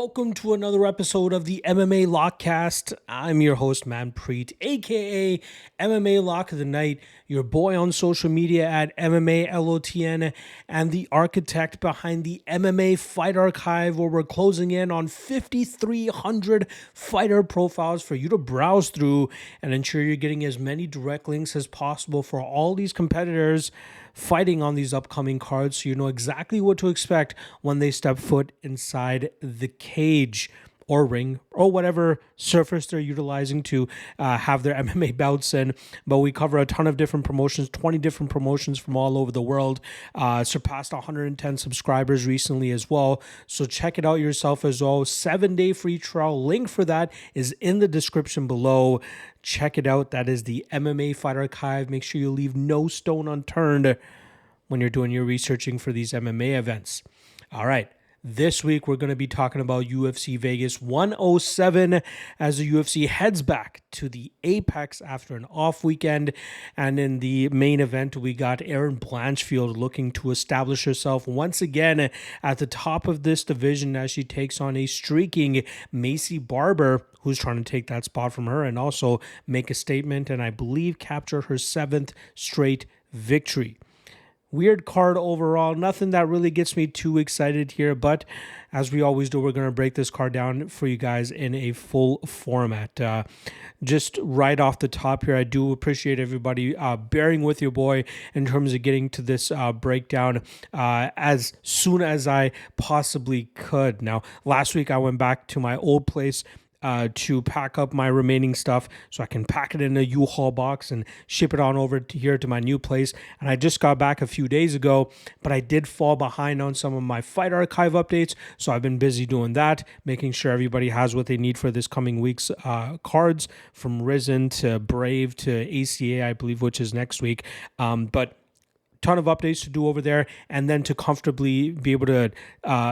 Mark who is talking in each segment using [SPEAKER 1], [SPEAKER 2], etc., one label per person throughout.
[SPEAKER 1] welcome to another episode of the MMA Lockcast. I'm your host, Manpreet, aka MMA Lock of the Night, your boy on social media at MMALOTN, and the architect behind the MMA Fight Archive, where we're closing in on 5,300 fighter profiles for you to browse through and ensure you're getting as many direct links as possible for all these competitors fighting on these upcoming cards, so you know exactly what to expect when they step foot inside the cage or ring or whatever surface they're utilizing to have their MMA bouts in. But we cover a ton of different promotions, 20 different promotions from all over the world, surpassed 110 subscribers recently as well. So check it out yourself as well. 7-day free trial. Link for that is in the description below. Check it out. That is the MMA Fight Archive. Make sure you leave no stone unturned when you're doing your researching for these MMA events. All right. This week, we're going to be talking about UFC Vegas 107 as the UFC heads back to the Apex after an off weekend. And in the main event, we got Erin Blanchfield looking to establish herself once again at the top of this division as she takes on a streaking Macy Barber, who's trying to take that spot from her and also make a statement and I believe capture her 7th straight victory. Weird card overall. Nothing that really gets me too excited here, but as we always do, we're going to break this card down for you guys in a full format. Just right off the top here, I do appreciate everybody bearing with your boy in terms of getting to this breakdown as soon as I possibly could. Now, last week I went back to my old place to pack up my remaining stuff so I can pack it in a U-Haul box and ship it on over to here to my new place. And I just got back a few days ago, but I did fall behind on some of my Fight Archive updates. So I've been busy doing that, making sure everybody has what they need for this coming week's cards, from Risen to Brave to ACA, I believe, which is next week. But ton of updates to do over there, and then to comfortably be able to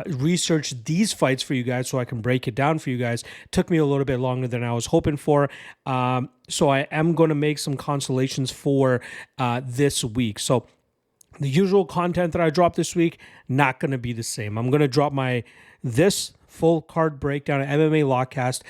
[SPEAKER 1] research these fights for you guys so I can break it down for you guys. Took me a little bit longer than I was hoping for. So I am going to make some consolations for this week. So the usual content that I drop this week, not going to be the same. I'm going to drop this full card breakdown at MMA Lockcast.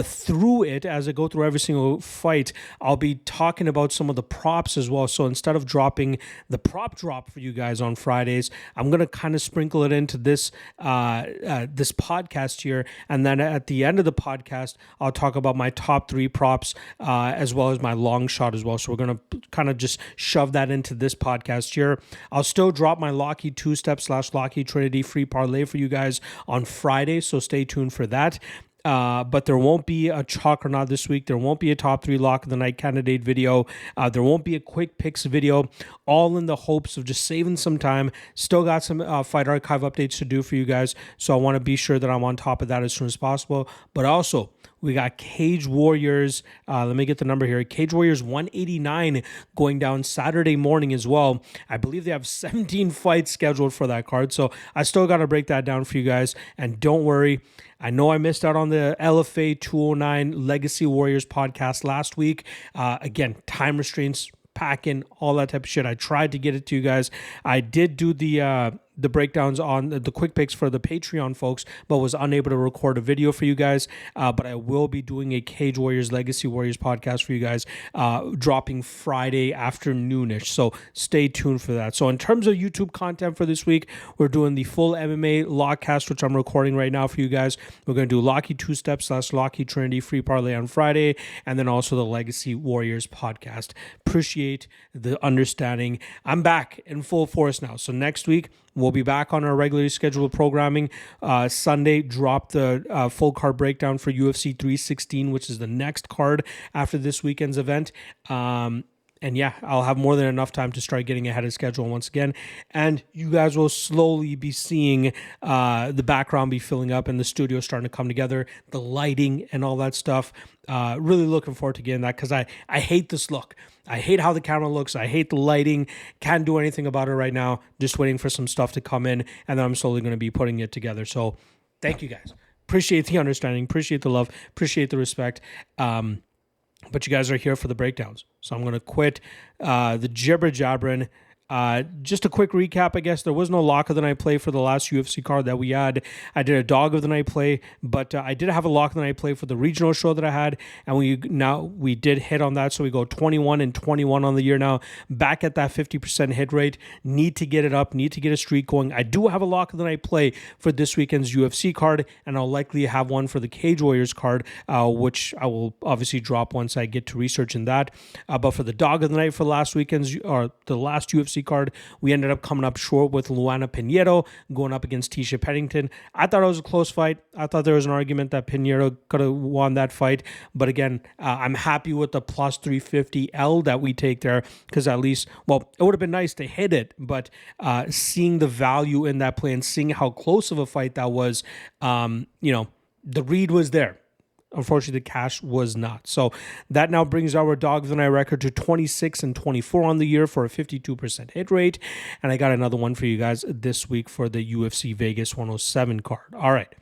[SPEAKER 1] Through it, as I go through every single fight, I'll be talking about some of the props as well. So instead of dropping the prop drop for you guys on Fridays, I'm going to kind of sprinkle it into this this podcast here. And then at the end of the podcast, I'll talk about my top 3 props as well as my long shot as well. So we're going to kind of just shove that into this podcast here. I'll still drop my Lockheed 2-step / Lockheed Trinity free parlay for you guys on Friday. So stay tuned for that. But there won't be a chalk or not this week. There won't be a top 3 lock of the night candidate video. There won't be a quick picks video, all in the hopes of just saving some time. Still got some Fight Archive updates to do for you guys. So I want to be sure that I'm on top of that as soon as possible. But also, we got Cage Warriors. Let me get the number here. Cage Warriors 189 going down Saturday morning as well. I believe they have 17 fights scheduled for that card. So I still got to break that down for you guys. And don't worry, I know I missed out on the LFA 209 Legacy Warriors podcast last week. Again, time restraints, packing, all that type of shit. I tried to get it to you guys. I did do the breakdowns on the quick picks for the Patreon folks, but was unable to record a video for you guys. But I will be doing a Cage Warriors Legacy Warriors podcast for you guys, dropping Friday afternoonish. So stay tuned for that. So in terms of YouTube content for this week, we're doing the full MMA Lockcast, which I'm recording right now for you guys. We're going to do Lockheed 2-step / Lockheed Trinity free parlay on Friday, and then also the Legacy Warriors podcast. Appreciate the understanding. I'm back in full force now. So next week, we'll be back on our regularly scheduled programming. Sunday, drop the full card breakdown for UFC 316, which is the next card after this weekend's event. And yeah, I'll have more than enough time to start getting ahead of schedule once again. And you guys will slowly be seeing the background be filling up and the studio starting to come together, the lighting and all that stuff. Really looking forward to getting that because I hate this look. I hate how the camera looks. I hate the lighting. Can't do anything about it right now. Just waiting for some stuff to come in, and then I'm slowly going to be putting it together. So thank you guys. Appreciate the understanding. Appreciate the love. Appreciate the respect. But you guys are here for the breakdowns. So I'm going to quit the jibber jabbering Just a quick recap, I guess. There was no lock of the night play for the last UFC card that we had. I did a dog of the night play, but I did have a lock of the night play for the regional show that I had, and we did hit on that, so we go 21-21 on the year now, back at that 50% hit rate. Need to get it up, need to get a streak going. I do have a lock of the night play for this weekend's UFC card, and I'll likely have one for the Cage Warriors card, which I will obviously drop once I get to researching that. But for the dog of the night for last weekend's, or the last UFC card, we ended up coming up short with Luana Pinheiro going up against Tisha Pennington. I thought it was a close fight. I thought there was an argument that Pinheiro could have won that fight, but again, I'm happy with the plus 350 L that we take there, because at least, well, it would have been nice to hit it, but seeing the value in that play and seeing how close of a fight that was, the read was there. Unfortunately, the cash was not. So that now brings our dog of the night record to 26-24 on the year for a 52% hit rate. And I got another one for you guys this week for the UFC Vegas 107 card. All right.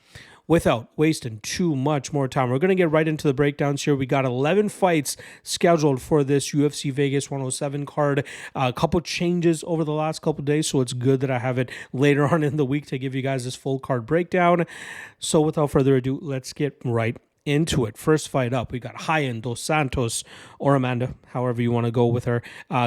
[SPEAKER 1] Without wasting too much more time, we're going to get right into the breakdowns here. We got 11 fights scheduled for this UFC Vegas 107 card. A couple changes over the last couple of days, so it's good that I have it later on in the week to give you guys this full card breakdown. So without further ado, let's get right into it. First fight up, we got Ryan Dos Santos, or Amanda, however you want to go with her,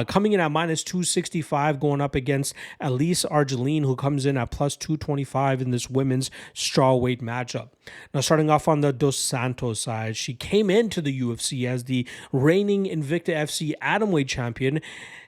[SPEAKER 1] coming in at minus 265, going up against Elise Ardelean, who comes in at plus 225 in this women's strawweight matchup. Now, starting off on the Dos Santos side, she came into the UFC as the reigning Invicta FC atomweight champion.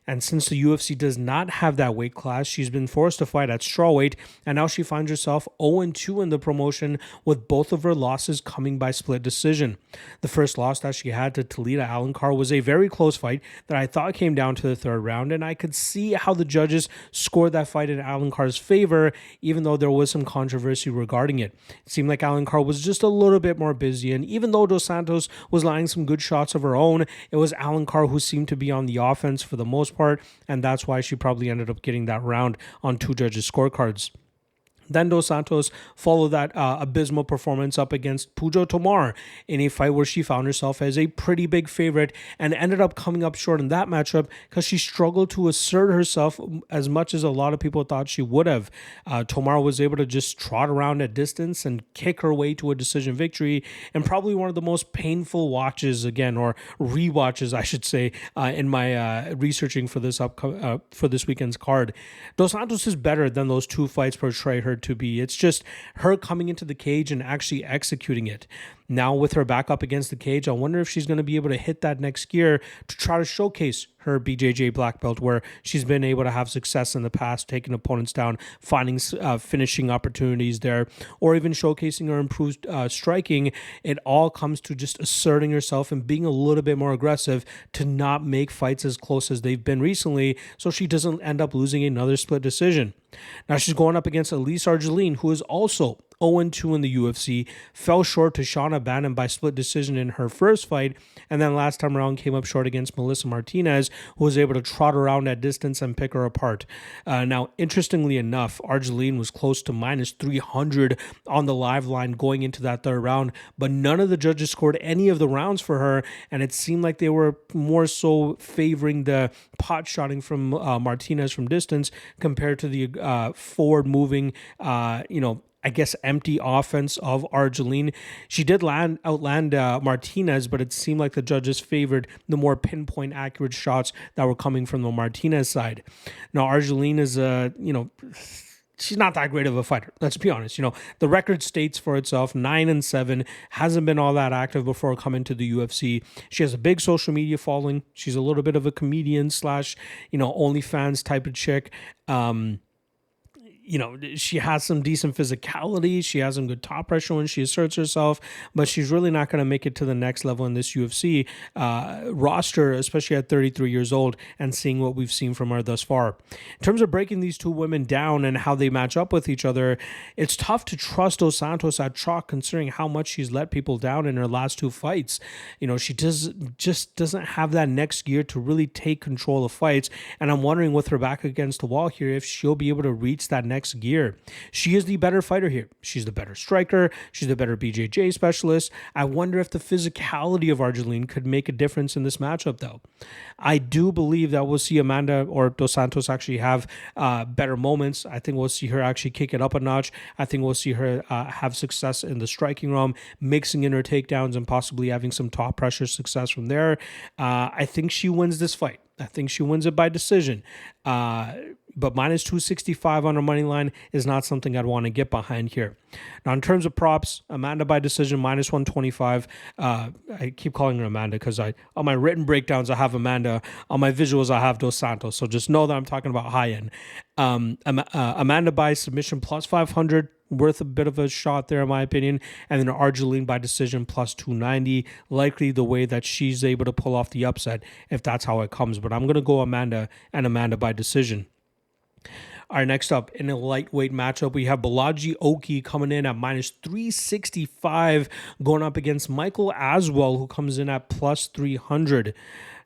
[SPEAKER 1] And since the UFC does not have that weight class, she's been forced to fight at strawweight, and now she finds herself 0-2 in the promotion, with both of her losses coming by split decision. The first loss that she had to Talita Alencar was a very close fight that I thought came down to the third round, and I could see how the judges scored that fight in Alencar's favor, even though there was some controversy regarding it. It seemed like Alencar was just a little bit more busy, and even though Dos Santos was landing some good shots of her own, it was Alencar who seemed to be on the offense for the most part, and that's why she probably ended up getting that round on two judges' scorecards. Then Dos Santos followed that abysmal performance up against Pujo Tomar in a fight where she found herself as a pretty big favorite and ended up coming up short in that matchup because she struggled to assert herself as much as a lot of people thought she would have. Tomar was able to just trot around at distance and kick her way to a decision victory, and probably one of the most painful watches again, or rewatches I should say, in my researching for this for this weekend's card. Dos Santos is better than those two fights portray her to be. It's just her coming into the cage and actually executing it. Now with her back up against the cage, I wonder if she's going to be able to hit that next gear to try to showcase her BJJ black belt, where she's been able to have success in the past, taking opponents down, finding finishing opportunities there, or even showcasing her improved striking. It all comes to just asserting herself and being a little bit more aggressive to not make fights as close as they've been recently, so she doesn't end up losing another split decision. Now she's going up against Elise Ardelean, who is also 0-2 in the UFC, fell short to Shauna Bannon by split decision in her first fight, and then last time around came up short against Melissa Martinez, who was able to trot around at distance and pick her apart. Now, interestingly enough, Ardelean was close to minus 300 on the live line going into that third round, but none of the judges scored any of the rounds for her, and it seemed like they were more so favoring the pot shotting from Martinez from distance compared to the forward-moving, I guess, empty offense of Ardelean. She did outland Martinez, but it seemed like the judges favored the more pinpoint accurate shots that were coming from the Martinez side. Now, Ardelean is, she's not that great of a fighter. Let's be honest. The record states for itself, 9-7, hasn't been all that active before coming to the UFC. She has a big social media following. She's a little bit of a comedian / OnlyFans type of chick. She has some decent physicality. She has some good top pressure when she asserts herself, but she's really not going to make it to the next level in this UFC roster, especially at 33 years old and seeing what we've seen from her thus far. In terms of breaking these two women down and how they match up with each other, it's tough to trust Dos Santos at chalk considering how much she's let people down in her last two fights. She just doesn't have that next gear to really take control of fights, and I'm wondering with her back against the wall here if she'll be able to reach that next next gear. She is the better fighter here. She's the better striker. She's the better BJJ specialist. I wonder if the physicality of Ardelean could make a difference in this matchup, though. I do believe that we'll see Amanda or Dos Santos actually have better moments. I think we'll see her actually kick it up a notch. I think we'll see her have success in the striking realm, mixing in her takedowns and possibly having some top pressure success from there. I think she wins this fight. I think she wins it by decision. But minus 265 on her money line is not something I'd want to get behind here. Now, in terms of props, Amanda by decision, minus 125. I keep calling her Amanda because on my written breakdowns, I have Amanda. On my visuals, I have Dos Santos. So just know that I'm talking about high end. Amanda by submission plus 500. Worth a bit of a shot there, in my opinion. And then Ardelean by decision plus 290. Likely the way that she's able to pull off the upset if that's how it comes. But I'm going to go Amanda and Amanda by decision. All right, next up, in a lightweight matchup, we have Balaji Oki coming in at minus 365, going up against Michael Aswell, who comes in at plus 300.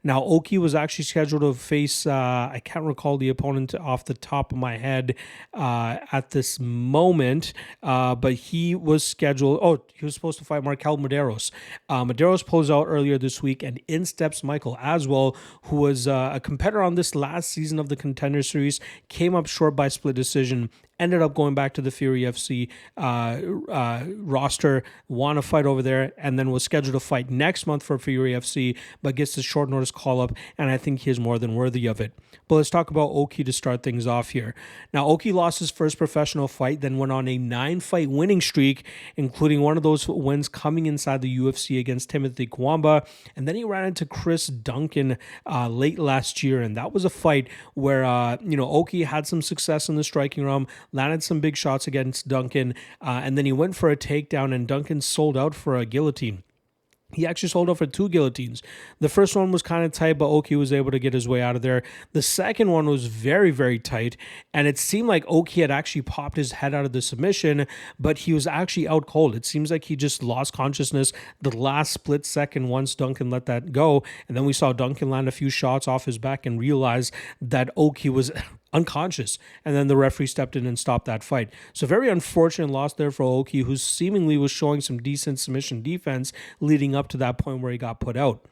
[SPEAKER 1] Now, Oki was actually scheduled to face, I can't recall the opponent off the top of my head at this moment, but he was scheduled, he was supposed to fight Markel Medeiros. Medeiros pulls out earlier this week, and in steps Michael Aswell, who was a competitor on this last season of the Contender Series, came up short by split decision, ended up going back to the Fury FC roster, won a fight over there, and then was scheduled to fight next month for Fury FC, but gets the short notice call up, and I think he is more than worthy of it. But let's talk about Oki to start things off here. Now, Oki lost his first professional fight, then went on a 9-fight winning streak, including one of those wins coming inside the UFC against Timothy Kwamba, and then he ran into Chris Duncan late last year, and that was a fight where Oki had some success in the striking realm, landed some big shots against Duncan, and then he went for a takedown, and Duncan sold out for a guillotine. He actually sold out for 2 guillotines. The first one was kind of tight, but Oki was able to get his way out of there. The second one was very, very tight, and it seemed like Oki had actually popped his head out of the submission, but he was actually out cold. It seems like he just lost consciousness the last split second once Duncan let that go, and then we saw Duncan land a few shots off his back and realize that Oki was unconscious, and then the referee stepped in and stopped that fight. So very unfortunate loss there for Oki, who seemingly was showing some decent submission defense leading up to that point where he got put out.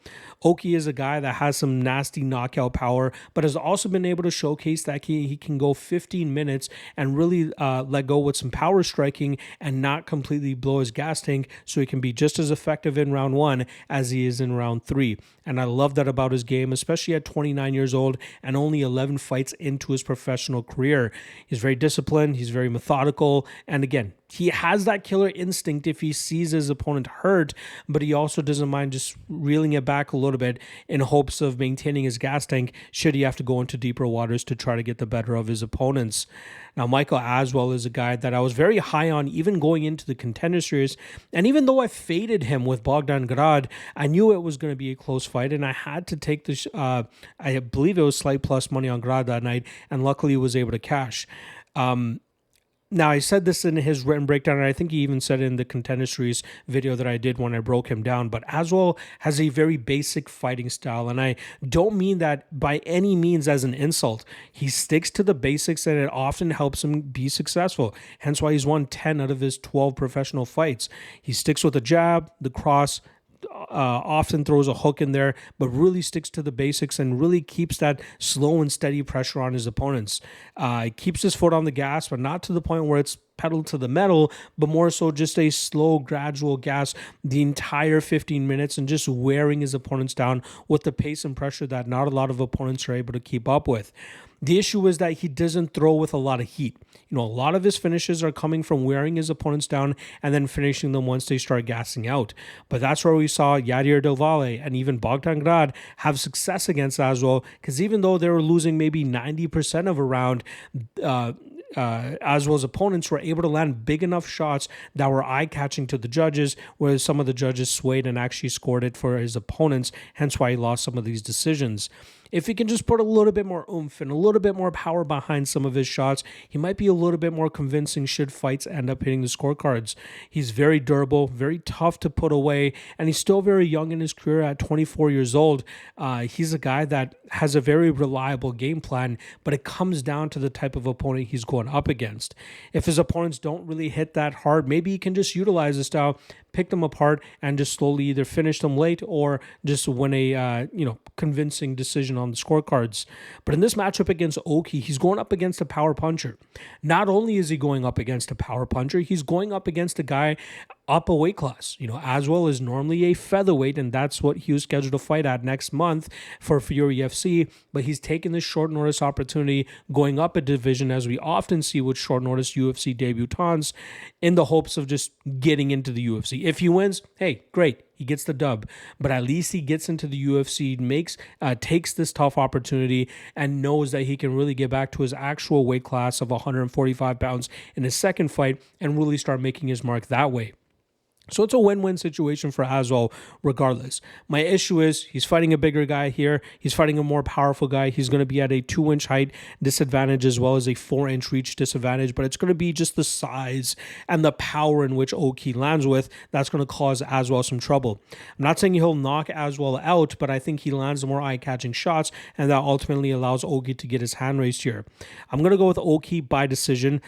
[SPEAKER 1] Oki is a guy that has some nasty knockout power, but has also been able to showcase that he can go 15 minutes and really let go with some power striking and not completely blow his gas tank, so he can be just as effective in round 1 as he is in round 3. And I love that about his game, especially at 29 years old and only 11 fights into his professional career. He's very disciplined, he's very methodical, and again, he has that killer instinct if he sees his opponent hurt, but he also doesn't mind just reeling it back a little bit in hopes of maintaining his gas tank should he have to go into deeper waters to try to get the better of his opponents. Now, Michael Aswell is a guy that I was very high on even going into the Contender Series, and even though I faded him with Bogdan Grad, I knew it was going to be a close fight, and I had to take this, I believe it was slight plus money on Grad that night, and luckily was able to cash. Now, I said this in his written breakdown, and I think he even said it in the Contender Series video that I did when I broke him down, but Aswell has a very basic fighting style, and I don't mean that by any means as an insult. He sticks to the basics, and it often helps him be successful, hence why he's won 10 out of his 12 professional fights. He sticks with the jab, the cross, often throws a hook in there, but really sticks to the basics and really keeps that slow and steady pressure on his opponents. He keeps his foot on the gas, but not to the point where it's pedal to the metal, but more so just a slow, gradual gas the entire 15 minutes and just wearing his opponents down with the pace and pressure that not a lot of opponents are able to keep up with. The issue is that he doesn't throw with a lot of heat. A lot of his finishes are coming from wearing his opponents down and then finishing them once they start gassing out. But that's where we saw Yadir Del Valle and even Bogdan Grad have success against Aswell, because even though they were losing maybe 90% of a round, Aswell's opponents were able to land big enough shots that were eye-catching to the judges, whereas some of the judges swayed and actually scored it for his opponents, hence why he lost some of these decisions. if he can just put a little bit more oomph and a little bit more power behind some of his shots, he might be a little bit more convincing should fights end up hitting the scorecards. He's very durable, very tough to put away, and he's still very young in his career at 24 years old. He's a guy that has a very reliable game plan, but it comes down to the type of opponent he's going up against. If his opponents don't really hit that hard, maybe he can just utilize the style, pick them apart, and just slowly either finish them late or just win a convincing decision on the scorecards. But in this matchup against Oki, he's going up against a power puncher. Not only is he going up against a power puncher, he's going up against a guy up a weight class. Aswell is normally a featherweight, and that's what he was scheduled to fight at next month for Fury UFC, but he's taken this short notice opportunity going up a division, as we often see with short notice UFC debutants, in the hopes of just getting into the UFC. If he wins, hey, great, he gets the dub, but at least he gets into the UFC, takes this tough opportunity, and knows that he can really get back to his actual weight class of 145 pounds in his second fight and really start making his mark that way. So it's a win-win situation for Aswell regardless. My issue is he's fighting a bigger guy here. He's fighting a more powerful guy. He's going to be at a 2-inch height disadvantage as well as a 4-inch reach disadvantage, but it's going to be just the size and the power in which Oki lands with that's going to cause Aswell some trouble. I'm not saying he'll knock Aswell out, but I think he lands the more eye-catching shots, and that ultimately allows Oki to get his hand raised here. I'm going to go with Oki by decision.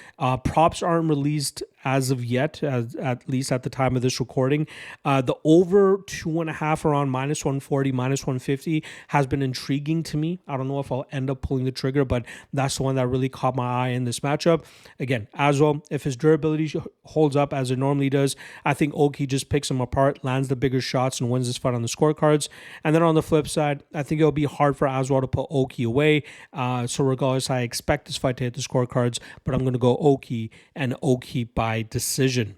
[SPEAKER 1] Props aren't released as of yet, at least at the time of this recording. The over 2.5 around -140, -150 has been intriguing to me. I don't know if I'll end up pulling the trigger, but that's the one that really caught my eye in this matchup. Again, Aswell, if his durability holds up as it normally does, I think Oki just picks him apart, lands the bigger shots, and wins this fight on the scorecards. And then on the flip side, I think it'll be hard for Aswell to put Oki away. So regardless, I expect this fight to hit the scorecards, but I'm going to go Oki and Oki by decision.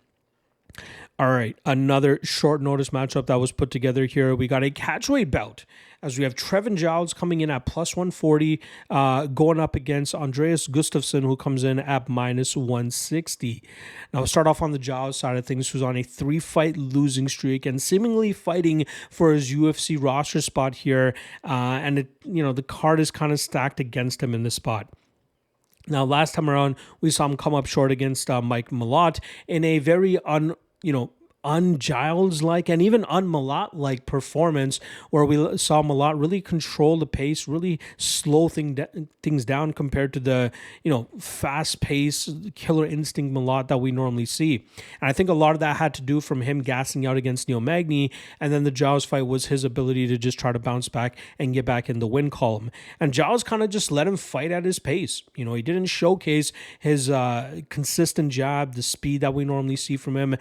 [SPEAKER 1] All right, another short notice matchup that was put together here. We got a catchweight bout as we have Giles coming in at +140, going up against Andreas Gustafsson, who comes in at -160. Now, we'll start off on the Giles side of things, who's on a 3-fight losing streak and seemingly fighting for his UFC roster spot here. And the card is kind of stacked against him in this spot. Now, last time around, we saw him come up short against Mike Malott in a very un-Giles-like and even un-Malott-like performance, where we saw Malott really control the pace, really slow things down compared to the fast-paced killer instinct Malott that we normally see. And I think a lot of that had to do from him gassing out against Neil Magny, and then the Giles fight was his ability to just try to bounce back and get back in the win column. And Giles kind of just let him fight at his pace. He didn't showcase his consistent jab, the speed that we normally see from him,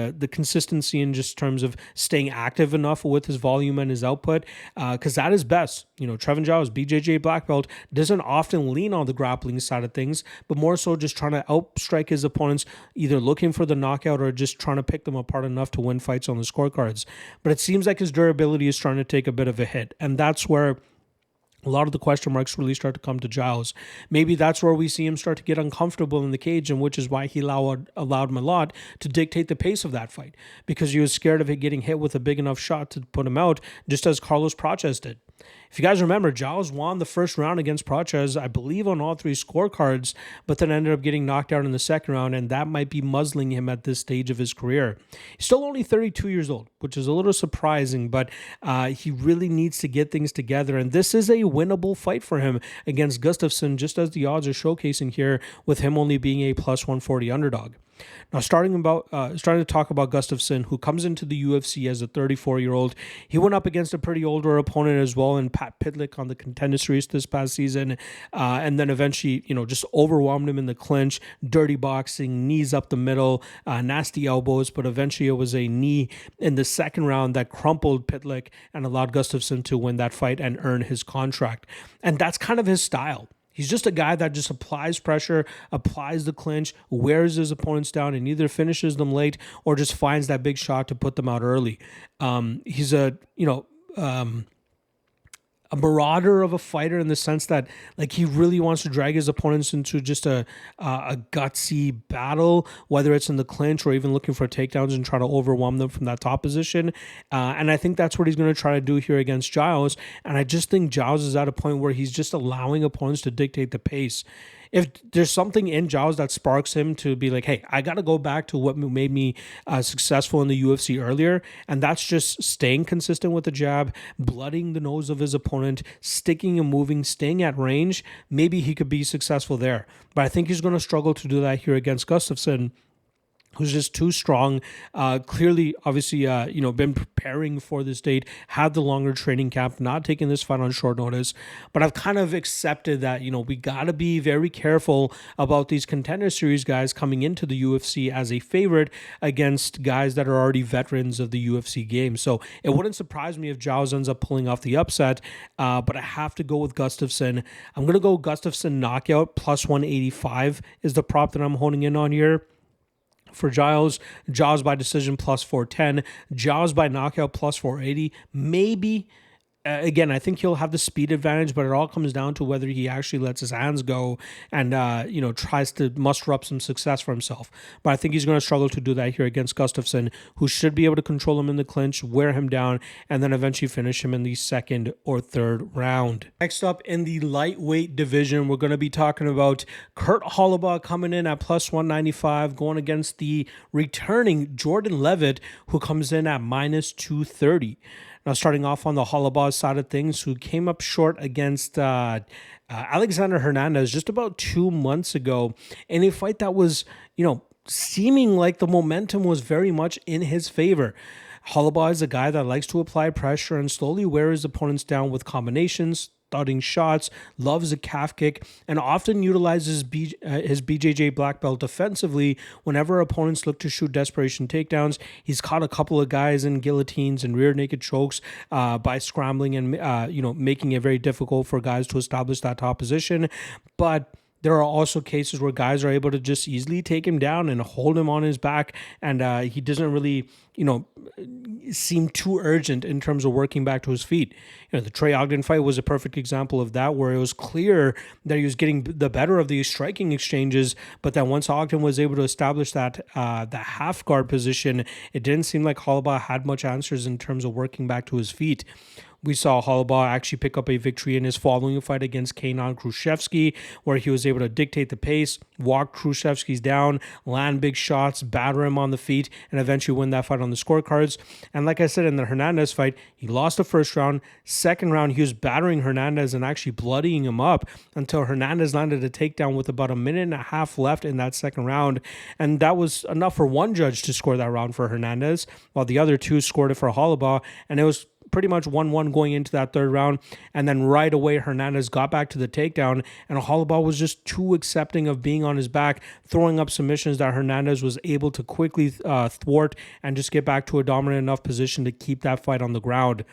[SPEAKER 1] the consistency in just terms of staying active enough with his volume and his output, because that is best. Giles, BJJ black belt, doesn't often lean on the grappling side of things, but more so just trying to outstrike his opponents, either looking for the knockout or just trying to pick them apart enough to win fights on the scorecards. But it seems like his durability is trying to take a bit of a hit, and that's where a lot of the question marks really start to come to Giles. Maybe that's where we see him start to get uncomfortable in the cage, and which is why he allowed Malott to dictate the pace of that fight, because he was scared of it getting hit with a big enough shot to put him out, just as Carlos Prates did. If you guys remember, Giles won the first round against Prates, I believe on all 3 scorecards, but then ended up getting knocked out in the second round, and that might be muzzling him at this stage of his career. He's still only 32 years old, which is a little surprising, but he really needs to get things together, and this is a winnable fight for him against Gustafsson, just as the odds are showcasing here, with him only being a +140 underdog. Now, starting to talk about Gustafsson, who comes into the UFC as a 34-year-old. He went up against a pretty older opponent as well in Pat Pitlick on the Contender Series this past season, and then eventually, just overwhelmed him in the clinch, dirty boxing, knees up the middle, nasty elbows, but eventually it was a knee in the second round that crumpled Pitlick and allowed Gustafsson to win that fight and earn his contract. And that's kind of his style. He's just a guy that just applies pressure, applies the clinch, wears his opponents down, and either finishes them late or just finds that big shot to put them out early. He's a a marauder of a fighter in the sense that like he really wants to drag his opponents into just a gutsy battle, whether it's in the clinch or even looking for takedowns and try to overwhelm them from that top position. And I think that's what he's going to try to do here against Giles. And I just think Giles is at a point where he's just allowing opponents to dictate the pace. If there's something in Giles that sparks him to be like, hey, I got to go back to what made me successful in the UFC earlier, and that's just staying consistent with the jab, blooding the nose of his opponent, sticking and moving, staying at range, maybe he could be successful there. But I think he's going to struggle to do that here against Gustafsson, who's just too strong. Clearly, obviously, been preparing for this date, had the longer training camp, not taking this fight on short notice. But I've kind of accepted that, we got to be very careful about these Contender Series guys coming into the UFC as a favorite against guys that are already veterans of the UFC game. So it wouldn't surprise me if Giles ends up pulling off the upset, but I have to go with Gustafsson. I'm going to go Gustafsson knockout, plus 185 is the prop that I'm honing in on here. For Giles by decision plus 410, Giles by knockout plus 480. Maybe, again, I think he'll have the speed advantage, but it all comes down to whether he actually lets his hands go and, tries to muster up some success for himself. But I think he's going to struggle to do that here against Gustafsson, who should be able to control him in the clinch, wear him down, and then eventually finish him in the second or third round. Next up in the lightweight division, we're going to be talking about Kurt Holobaugh coming in at plus 195, going against the returning Jordan Leavitt, who comes in at minus 230. Now, starting off on the Holobaugh side of things, who came up short against Alexander Hernandez just about 2 months ago in a fight that was, seeming like the momentum was very much in his favor. Holobaugh is a guy that likes to apply pressure and slowly wear his opponents down with combinations, thudding shots, loves a calf kick, and often utilizes his BJJ black belt defensively whenever opponents look to shoot desperation takedowns. He's caught a couple of guys in guillotines and rear naked chokes by scrambling and making it very difficult for guys to establish that top position. But there are also cases where guys are able to just easily take him down and hold him on his back, and he doesn't really, seem too urgent in terms of working back to his feet. The Trey Ogden fight was a perfect example of that, where it was clear that he was getting the better of these striking exchanges, but that once Ogden was able to establish that the half guard position, it didn't seem like Holobaugh had much answers in terms of working back to his feet. We saw Holobaugh actually pick up a victory in his following fight against Kenan Khrushchevsky, where he was able to dictate the pace, walk Khrushchevsky's down, land big shots, batter him on the feet, and eventually win that fight on the scorecards. And like I said, in the Hernandez fight, he lost the first round. Second round, he was battering Hernandez and actually bloodying him up until Hernandez landed a takedown with about a minute and a half left in that second round. And that was enough for one judge to score that round for Hernandez, while the other two scored it for Holobaugh. And it was pretty much 1-1 going into that third round, and then right away Hernandez got back to the takedown, and Holobaugh was just too accepting of being on his back, throwing up submissions that Hernandez was able to quickly thwart and just get back to a dominant enough position to keep that fight on the ground.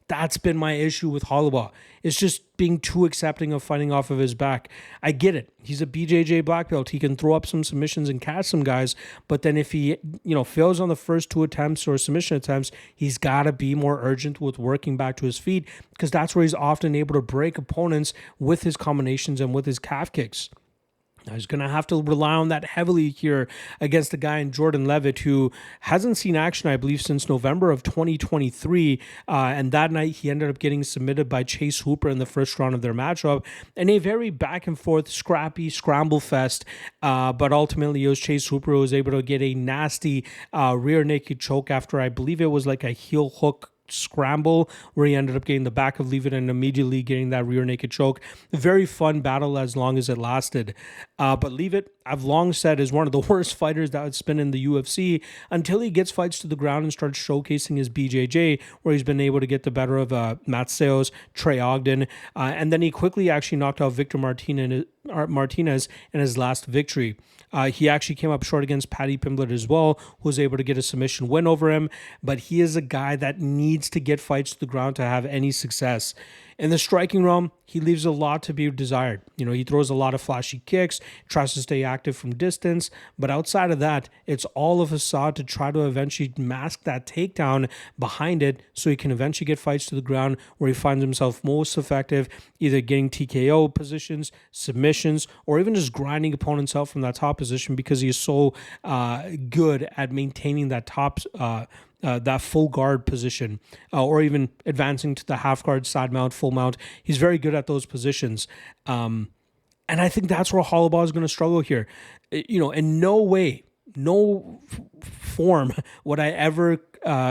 [SPEAKER 1] That's been my issue with Holobaugh. It's just being too accepting of fighting off of his back. I get it. He's a BJJ black belt. He can throw up some submissions and catch some guys, but then if he, fails on the first two attempts or submission attempts, he's got to be more urgent with working back to his feet, because that's where he's often able to break opponents with his combinations and with his calf kicks. Now, he's going to have to rely on that heavily here against a guy in Jordan Leavitt who hasn't seen action, I believe, since November of 2023. And that night, he ended up getting submitted by Chase Hooper in the first round of their matchup in a very back and forth, scrappy scramble fest. But ultimately, it was Chase Hooper who was able to get a nasty rear naked choke after, I believe it was like a heel hook scramble, where he ended up getting the back of Leavitt and immediately getting that rear naked choke. Very fun battle as long as it lasted. But Leavitt, I've long said, is one of the worst fighters that's been in the UFC until he gets fights to the ground and starts showcasing his BJJ, where he's been able to get the better of Matt Sales, Trey Ogden, and then he quickly actually knocked out Victor Martinez in his last victory. He actually came up short against Paddy Pimblett as well, who was able to get a submission win over him, but he is a guy that needs to get fights to the ground to have any success. In the striking realm, he leaves a lot to be desired. He throws a lot of flashy kicks, tries to stay active from distance, but outside of that, it's all a facade to try to eventually mask that takedown behind it so he can eventually get fights to the ground where he finds himself most effective, either getting TKO positions, submissions, or even just grinding opponents out from that top position because he is so good at maintaining that top that full guard position, or even advancing to the half guard, side mount, full mount. He's very good at those positions. And I think that's where Holobaugh is going to struggle here. In no way, no form would I ever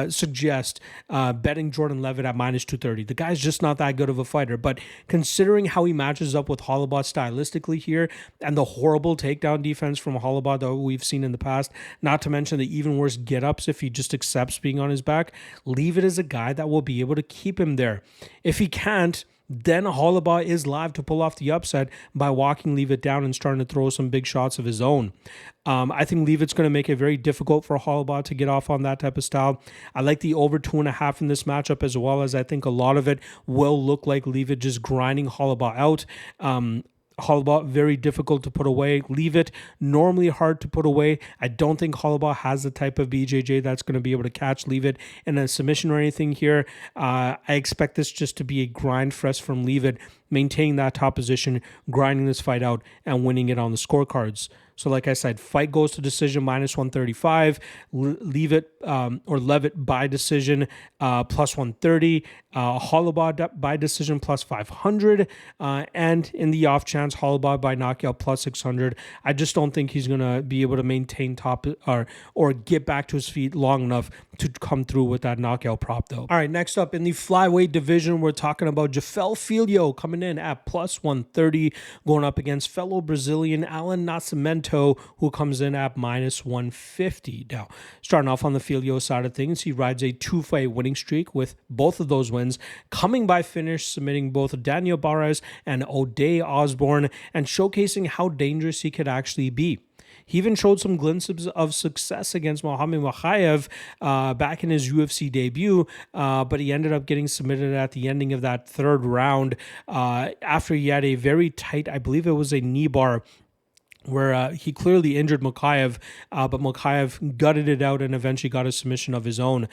[SPEAKER 1] suggest betting Jordan Leavitt at -230. The guy's just not that good of a fighter. But considering how he matches up with Holobaugh stylistically here and the horrible takedown defense from Holobaugh that we've seen in the past, not to mention the even worse get-ups if he just accepts being on his back, Leavitt is a guy that will be able to keep him there. If he can't, then Holobaugh is live to pull off the upset by walking Leavitt down and starting to throw some big shots of his own. I think Leavitt's going to make it very difficult for Holobaugh to get off on that type of style. I like the over 2.5 in this matchup, as well as I think a lot of it will look like Leavitt just grinding Holobaugh out. Holobaugh, very difficult to put away. Leavitt, normally hard to put away. I don't think Holobaugh has the type of BJJ that's going to be able to catch Leavitt in a submission or anything here. I expect this just to be a grind fest from Leavitt, maintaining that top position, grinding this fight out, and winning it on the scorecards. So like I said, fight goes to decision -135, Leavitt or Leavitt by decision +130, Holobaugh by decision +500, and in the off chance, Holobaugh by knockout +600. I just don't think he's going to be able to maintain top or get back to his feet long enough to come through with that knockout prop though. All right, next up in the flyweight division, we're talking about Filho coming in at +130, going up against fellow Brazilian Alan Nascimento, who comes in at -150. Now, starting off on the Filho side of things, he rides a 2-fight winning streak with both of those wins coming by finish, submitting both Daniel Barres and O'Day Osborne, and showcasing how dangerous he could actually be. He even showed some glimpses of success against Mohamed Makhachev back in his UFC debut, but he ended up getting submitted at the ending of that third round after he had a very tight, I believe it was a knee bar, where he clearly injured Makhachev, but Makhachev gutted it out and eventually got a submission of his own.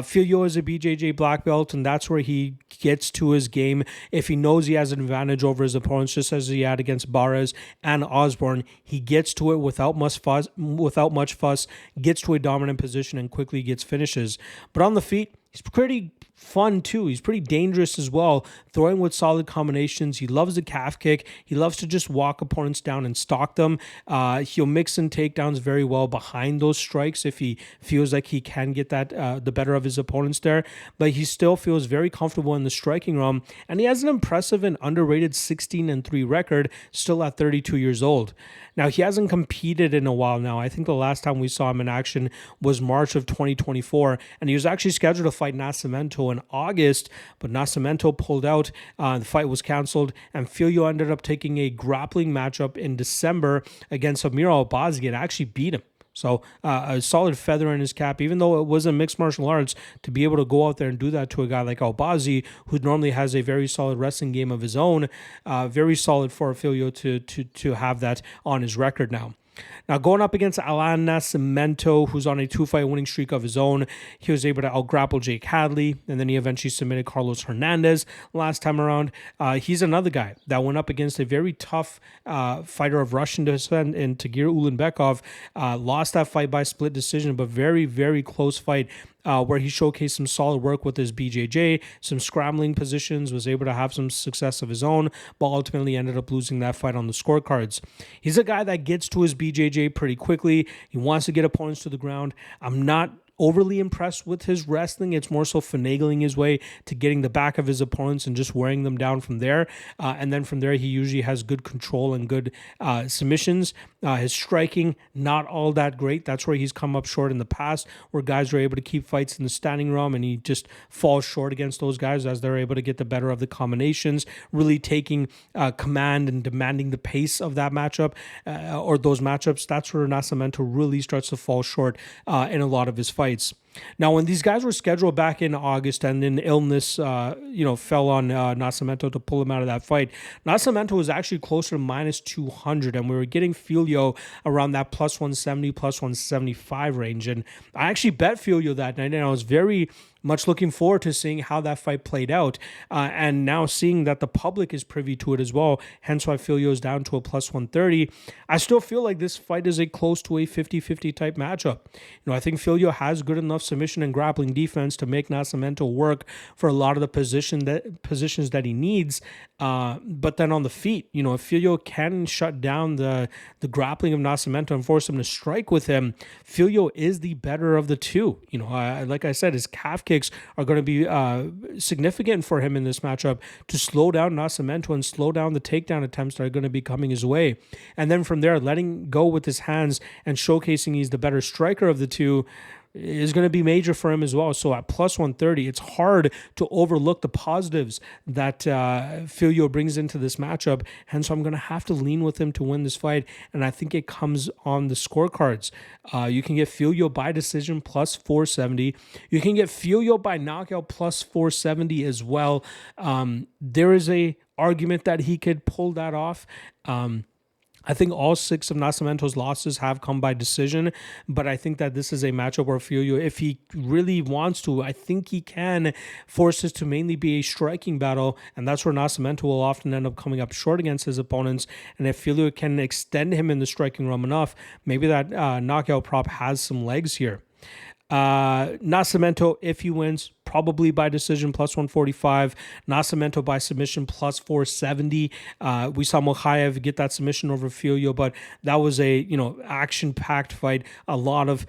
[SPEAKER 1] Filho is a BJJ black belt, and that's where he gets to his game. If he knows he has an advantage over his opponents, just as he had against Barres and Osborne, he gets to it without much fuss, gets to a dominant position, and quickly gets finishes. But on the feet, he's pretty fun too. He's pretty dangerous as well, throwing with solid combinations. He loves the calf kick. He loves to just walk opponents down and stalk them. He'll mix in takedowns very well behind those strikes if he feels like he can get that the better of his opponents there. But he still feels very comfortable in the striking realm, and he has an impressive and underrated 16-3 record, still at 32 years old. Now, he hasn't competed in a while now. I think the last time we saw him in action was March of 2024, and he was actually scheduled to fight Nascimento in August, but Nascimento pulled out. The fight was canceled, and Filho ended up taking a grappling matchup in December against Amir Albazi and actually beat him. So a solid feather in his cap, even though it wasn't mixed martial arts, to be able to go out there and do that to a guy like Albazi, who normally has a very solid wrestling game of his own. Very solid for Filho to have that on his record now. Now, going up against Alan Nascimento, who's on a 2-fight winning streak of his own, he was able to outgrapple Jake Hadley, and then he eventually submitted Carlos Hernandez last time around. He's another guy that went up against a very tough fighter of Russian descent in Tagir Ulanbekov. Lost that fight by split decision, but very, very close fight. Where he showcased some solid work with his BJJ, some scrambling positions, was able to have some success of his own, but ultimately ended up losing that fight on the scorecards. He's a guy that gets to his BJJ pretty quickly. He wants to get opponents to the ground. I'm not overly impressed with his wrestling. It's more so finagling his way to getting the back of his opponents and just wearing them down from there. And then from there, he usually has good control and good submissions. His striking, not all that great. That's where he's come up short in the past, where guys are able to keep fights in the standing realm, and he just falls short against those guys as they're able to get the better of the combinations, really taking command and demanding the pace of that matchup or those matchups. That's where Nascimento really starts to fall short in a lot of his fights. Now, when these guys were scheduled back in August and then illness, fell on Nascimento to pull him out of that fight, Nascimento was actually closer to minus 200, and we were getting Filho around that plus 170, plus 175 range. And I actually bet Filho that night, and I was very much looking forward to seeing how that fight played out. And now seeing that the public is privy to it as well, hence why Filho is down to a plus 130. I still feel like this fight is a close to a 50-50 type matchup. I think Filho has good enough submission and grappling defense to make Nascimento work for a lot of the positions that he needs. But then on the feet, if Filho can shut down the grappling of Nascimento and force him to strike with him, Filho is the better of the two. Like I said, his calf kicks are going to be significant for him in this matchup to slow down Nascimento and slow down the takedown attempts that are going to be coming his way. And then from there, letting go with his hands and showcasing he's the better striker of the two is going to be major for him as well. So at plus 130, it's hard to overlook the positives that Filho brings into this matchup. Hence, I'm going to have to lean with him to win this fight. And I think it comes on the scorecards. You can get Filho by decision plus 470. You can get Filho by knockout plus 470 as well. There is a argument that he could pull that off. I think all 6 of Nascimento's losses have come by decision, but I think that this is a matchup where Filho, if he really wants to, I think he can force this to mainly be a striking battle, and that's where Nascimento will often end up coming up short against his opponents. And if Filho can extend him in the striking realm enough, maybe that knockout prop has some legs here. Nascimento, if he wins, probably by decision plus 145. Nascimento by submission plus 470. We saw Mokaev get that submission over Filho, but that was a action-packed fight, a lot of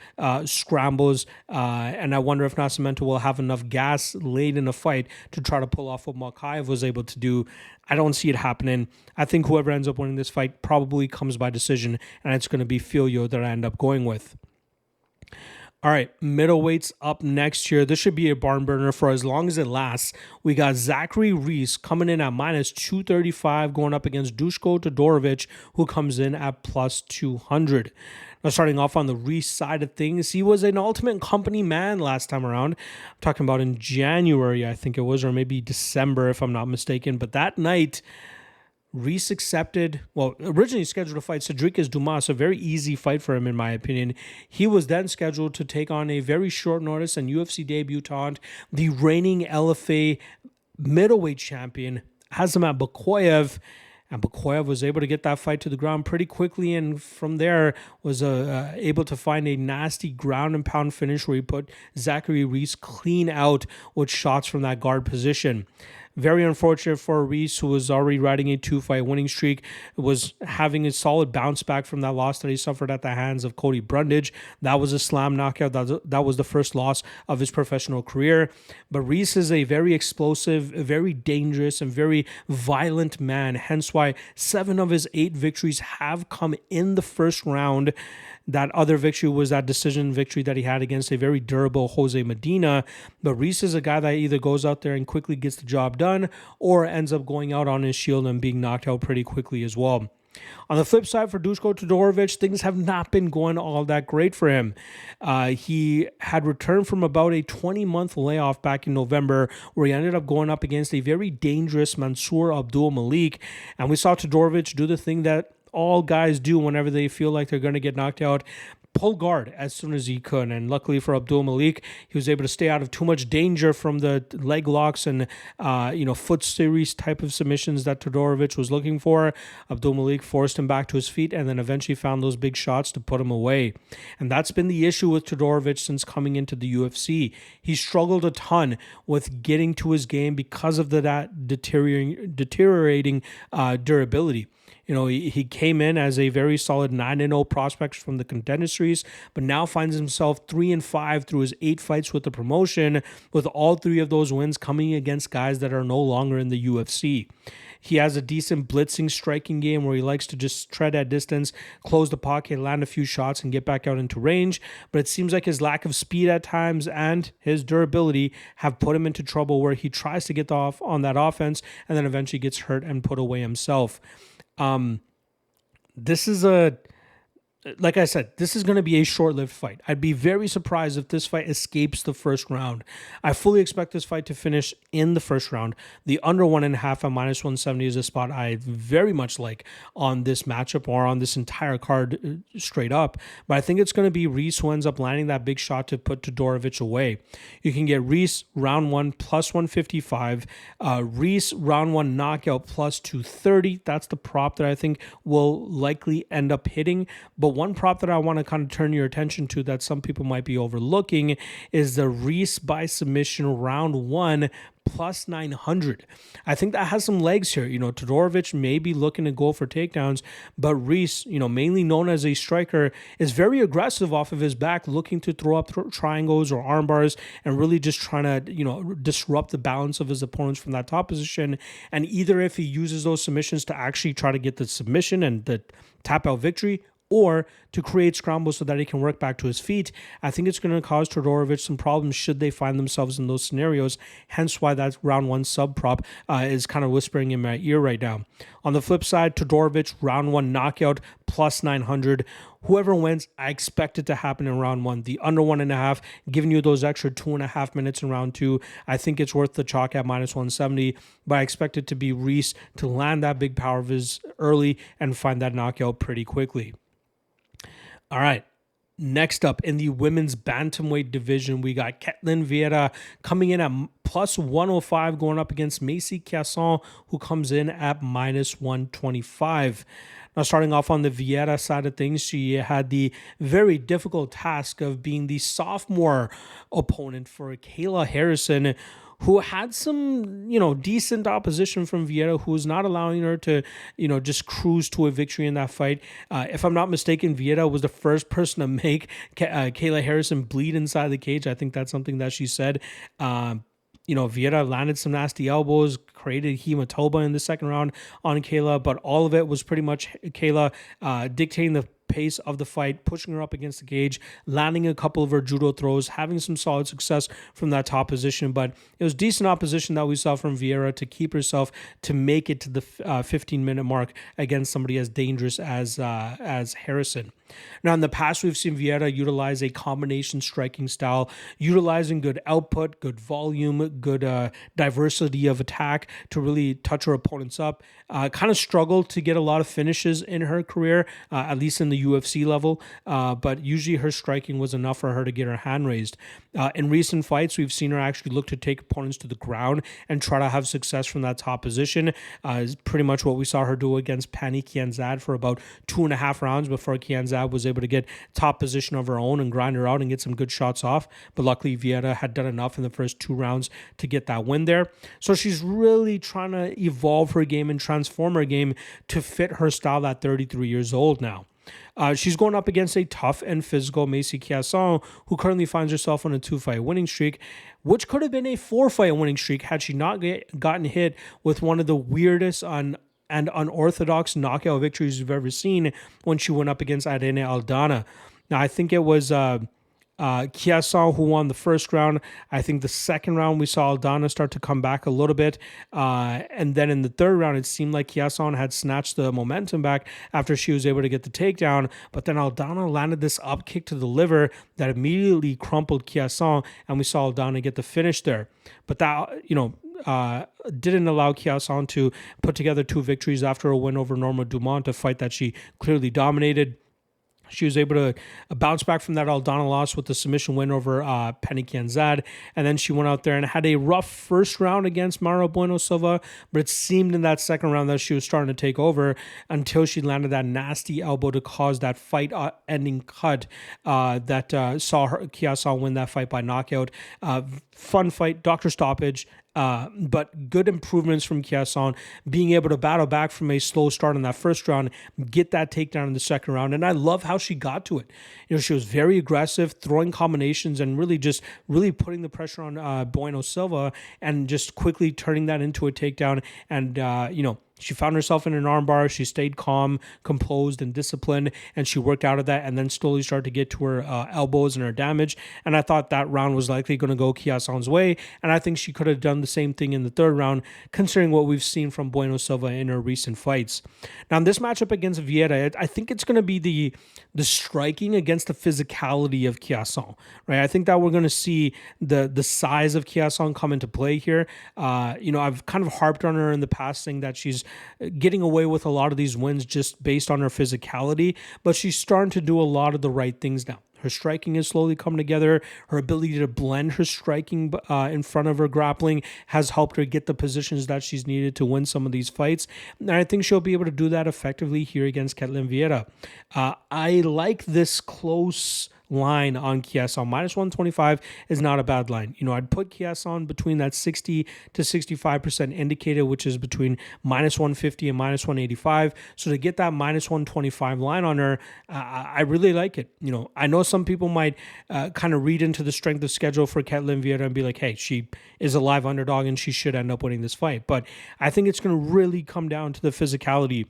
[SPEAKER 1] scrambles, and I wonder if Nascimento will have enough gas late in the fight to try to pull off what Mokaev was able to do. I don't see it happening. I think whoever ends up winning this fight probably comes by decision, and it's going to be Filho that I end up going with. All right, middleweights up next year. This should be a barn burner for as long as it lasts. We got Zachary Reese coming in at minus 235, going up against Duško Todorovic, who comes in at plus 200. Now, starting off on the Reese side of things, he was an Ultimate Company man last time around. I'm talking about in January, I think it was, or maybe December, if I'm not mistaken. But that night, Reese accepted, originally scheduled to fight Cedric Dumas, a very easy fight for him, in my opinion. He was then scheduled to take on a very short notice and UFC debutant, the reigning LFA middleweight champion, Azamat Bakoyev. And Bakoyev was able to get that fight to the ground pretty quickly, and from there was able to find a nasty ground and pound finish where he put Zachary Reese clean out with shots from that guard position. Very unfortunate for Reese, who was already riding a 2-fight winning streak, was having a solid bounce back from that loss that he suffered at the hands of Cody Brundage. That was a slam knockout. That was the first loss of his professional career. But Reese is a very explosive, very dangerous, and very violent man. Hence why 7 of his 8 victories have come in the first round. That other victory was that decision victory that he had against a very durable Jose Medina. But Reese is a guy that either goes out there and quickly gets the job done or ends up going out on his shield and being knocked out pretty quickly as well. On the flip side, for Duško Todorovic, things have not been going all that great for him. He had returned from about a 20-month layoff back in November, where he ended up going up against a very dangerous Mansour Abdul Malik. And we saw Todorovic do the thing that all guys do whenever they feel like they're going to get knocked out: pull guard as soon as he could. And luckily for Abdul Malik, he was able to stay out of too much danger from the leg locks and foot series type of submissions that Todorovic was looking for. Abdul Malik forced him back to his feet and then eventually found those big shots to put him away. And that's been the issue with Todorovic since coming into the UFC. He struggled a ton with getting to his game because of that deteriorating durability. He came in as a very solid 9-0 prospect from the Contender series, but now finds himself 3-5 through his 8 fights with the promotion, with all 3 of those wins coming against guys that are no longer in the UFC. He has a decent blitzing striking game where he likes to just tread at distance, close the pocket, land a few shots, and get back out into range. But it seems like his lack of speed at times and his durability have put him into trouble where he tries to get off on that offense and then eventually gets hurt and put away himself. This is a like I said, this is going to be a short-lived fight. I'd be very surprised if this fight escapes the first round. I fully expect this fight to finish in the first round. The under 1.5 at -170 is a spot I very much like on this matchup or on this entire card straight up. But I think it's going to be Reese who ends up landing that big shot to put Todorovic away. You can get Reese round 1 plus 155, Reese round 1 knockout plus 230. That's the prop that I think will likely end up hitting. But one prop that I want to kind of turn your attention to that some people might be overlooking is the Reese by submission round 1 plus 900. I think that has some legs here. Todorovic may be looking to go for takedowns, but Reese, mainly known as a striker, is very aggressive off of his back, looking to throw up triangles or arm bars and really just trying to, disrupt the balance of his opponents from that top position. And either if he uses those submissions to actually try to get the submission and the tap out victory, or to create scrambles so that he can work back to his feet, I think it's going to cause Todorovic some problems should they find themselves in those scenarios, hence why that round 1 sub prop is kind of whispering in my ear right now. On the flip side, Todorovic round 1 knockout plus 900. Whoever wins, I expect it to happen in round 1. The under 1.5, giving you those extra 2.5 minutes in round 2. I think it's worth the chalk at -170, but I expect it to be Reese to land that big power of his early and find that knockout pretty quickly. All right. Next up in the women's bantamweight division, we got Vieira coming in at plus 105 going up against Macy Chiasson, who comes in at -125. Now, starting off on the Vieira side of things, she had the very difficult task of being the sophomore opponent for Kayla Harrison, who had some, decent opposition from Vieira, who was not allowing her to, just cruise to a victory in that fight. If I'm not mistaken, Vieira was the first person to make Kayla Harrison bleed inside the cage. I think that's something that she said. Vieira landed some nasty elbows, created hematoma in the second round on Kayla, but all of it was pretty much Kayla dictating the pace of the fight, pushing her up against the cage, landing a couple of her judo throws, having some solid success from that top position. But it was decent opposition that we saw from Vieira to keep herself to make it to the 15-minute mark against somebody as dangerous as Harrison. Now, in the past, we've seen Vieira utilize a combination striking style, utilizing good output, good volume, good diversity of attack to really touch her opponents up. Kind of struggled to get a lot of finishes in her career, at least in the UFC level, but usually her striking was enough for her to get her hand raised. In recent fights, we've seen her actually look to take opponents to the ground and try to have success from that top position. Is pretty much what we saw her do against Pani Kianzad for about 2.5 rounds before Kianzad was able to get top position of her own and grind her out and get some good shots off. But luckily, Vieira had done enough in the first 2 rounds to get that win there. So she's really trying to evolve her game and transform her game to fit her style at 33 years old now. She's going up against a tough and physical Macy Chiasson, who currently finds herself on a 2-fight winning streak, which could have been a 4-fight winning streak had she not gotten hit with one of the weirdest and unorthodox knockout victories you've ever seen when she went up against Irene Aldana. Now, I think it was Chiasson who won the first round. I think the second round we saw Aldana start to come back a little bit. And then in the third round, it seemed like Chiasson had snatched the momentum back after she was able to get the takedown. But then Aldana landed this up kick to the liver that immediately crumpled Chiasson, and we saw Aldana get the finish there. But that, didn't allow Chiasson to put together 2 victories after a win over Norma Dumont, a fight that she clearly dominated. She was able to bounce back from that Aldana loss with the submission win over Pani Kianzad. And then she went out there and had a rough first round against Mara Bueno Silva, but it seemed in that second round that she was starting to take over until she landed that nasty elbow to cause that fight-ending cut that saw Chiasson win that fight by knockout. Fun fight, doctor stoppage. But good improvements from Chiasson, being able to battle back from a slow start in that first round, get that takedown in the second round. And I love how she got to it. She was very aggressive, throwing combinations and really putting the pressure on Bueno Silva and just quickly turning that into a takedown and, She found herself in an armbar. She stayed calm, composed, and disciplined, and she worked out of that and then slowly started to get to her elbows and her damage. And I thought that round was likely going to go Chiasson's way, and I think she could have done the same thing in the third round, considering what we've seen from Bueno Silva in her recent fights. Now, in this matchup against Vieira, I think it's going to be the striking against the physicality of Chiasson, right? I think that we're going to see the size of Chiasson come into play here. I've kind of harped on her in the past, saying that she's getting away with a lot of these wins just based on her physicality, but she's starting to do a lot of the right things now. Her striking is slowly coming together. Her ability to blend her striking in front of her grappling has helped her get the positions that she's needed to win some of these fights. And I think she'll be able to do that effectively here against Ketlen Vieira. I like this close line on Chiasson. Minus 125 is not a bad line. I'd put Chiasson between that 60 to 65% indicator, which is between minus 150 and minus 185. So to get that minus 125 line on her, I really like it. I know some people might kind of read into the strength of schedule for Ketlen Vieira and be like, hey, she is a live underdog and she should end up winning this fight. But I think it's going to really come down to the physicality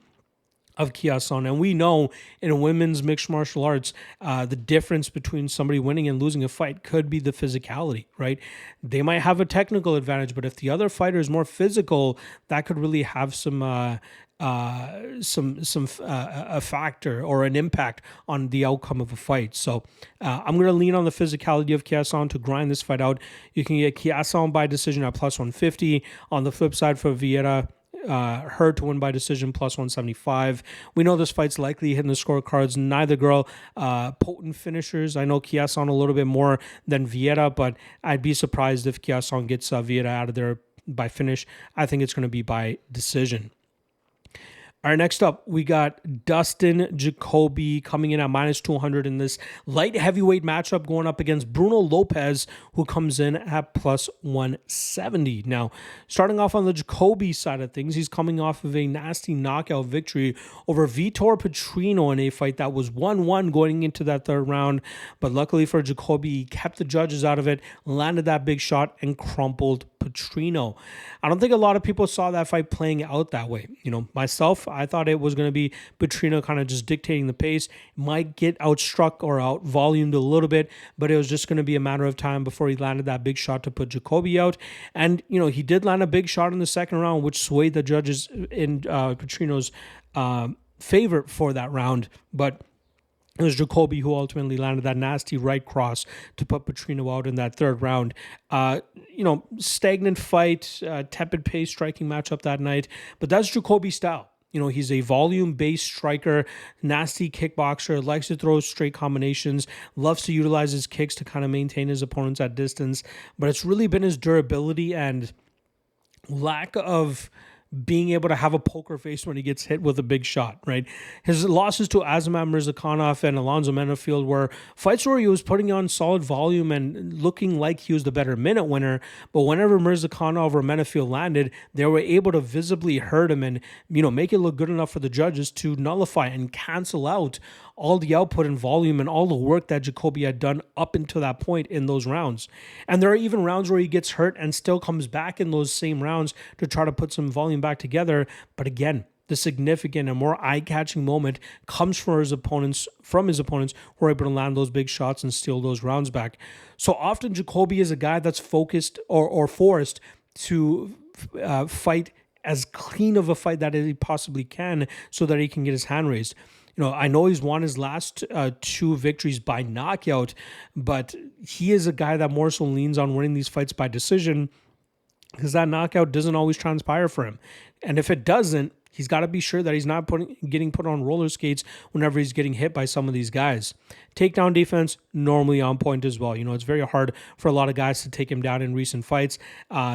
[SPEAKER 1] of Chiasson. And we know in women's mixed martial arts, the difference between somebody winning and losing a fight could be the physicality, right? They might have a technical advantage, but if the other fighter is more physical, that could really have a factor or an impact on the outcome of a fight. So I'm going to lean on the physicality of Chiasson to grind this fight out. You can get Chiasson by decision at plus 150. On the flip side for Vieira, her to win by decision plus 175. We know this fight's likely hitting the scorecards. Neither girl potent finishers. I know Chiasson a little bit more than Vieira, but I'd be surprised if Chiasson gets Vieira out of there by finish. I think it's going to be by decision. All right, next up, we got Dustin Jacoby coming in at minus 200 in this light heavyweight matchup going up against Bruno Lopes, who comes in at plus 170. Now, starting off on the Jacoby side of things, he's coming off of a nasty knockout victory over Vitor Petrino in a fight that was 1-1 going into that third round. But luckily for Jacoby, he kept the judges out of it, landed that big shot, and crumpled Petrino. I don't think a lot of people saw that fight playing out that way. Myself, I thought it was going to be Petrino kind of just dictating the pace, might get outstruck or out-volumed a little bit, but it was just going to be a matter of time before he landed that big shot to put Jacoby out. And, he did land a big shot in the second round, which swayed the judges in Petrino's favor for that round. But it was Jacoby who ultimately landed that nasty right cross to put Petrino out in that third round. Stagnant fight, tepid pace striking matchup that night, but that's Jacoby's style. He's a volume-based striker, nasty kickboxer, likes to throw straight combinations, loves to utilize his kicks to kind of maintain his opponents at distance, but it's really been his durability and lack of being able to have a poker face when he gets hit with a big shot, right? His losses to Azamat Mirzakhanov and Alonzo Menafield were fights where he was putting on solid volume and looking like he was the better minute winner, but whenever Mirzakhanov or Menafield landed, they were able to visibly hurt him and, make it look good enough for the judges to nullify and cancel out all the output and volume and all the work that Jacoby had done up until that point in those rounds. And there are even rounds where he gets hurt and still comes back in those same rounds to try to put some volume back together. But again, the significant and more eye-catching moment comes from his opponents who are able to land those big shots and steal those rounds back. So often Jacoby is a guy that's focused or forced to fight as clean of a fight that he possibly can so that he can get his hand raised. I know he's won his last two victories by knockout, but he is a guy that more so leans on winning these fights by decision because that knockout doesn't always transpire for him. And if it doesn't, he's got to be sure that he's not getting put on roller skates whenever he's getting hit by some of these guys. Takedown defense, normally on point as well. It's very hard for a lot of guys to take him down in recent fights.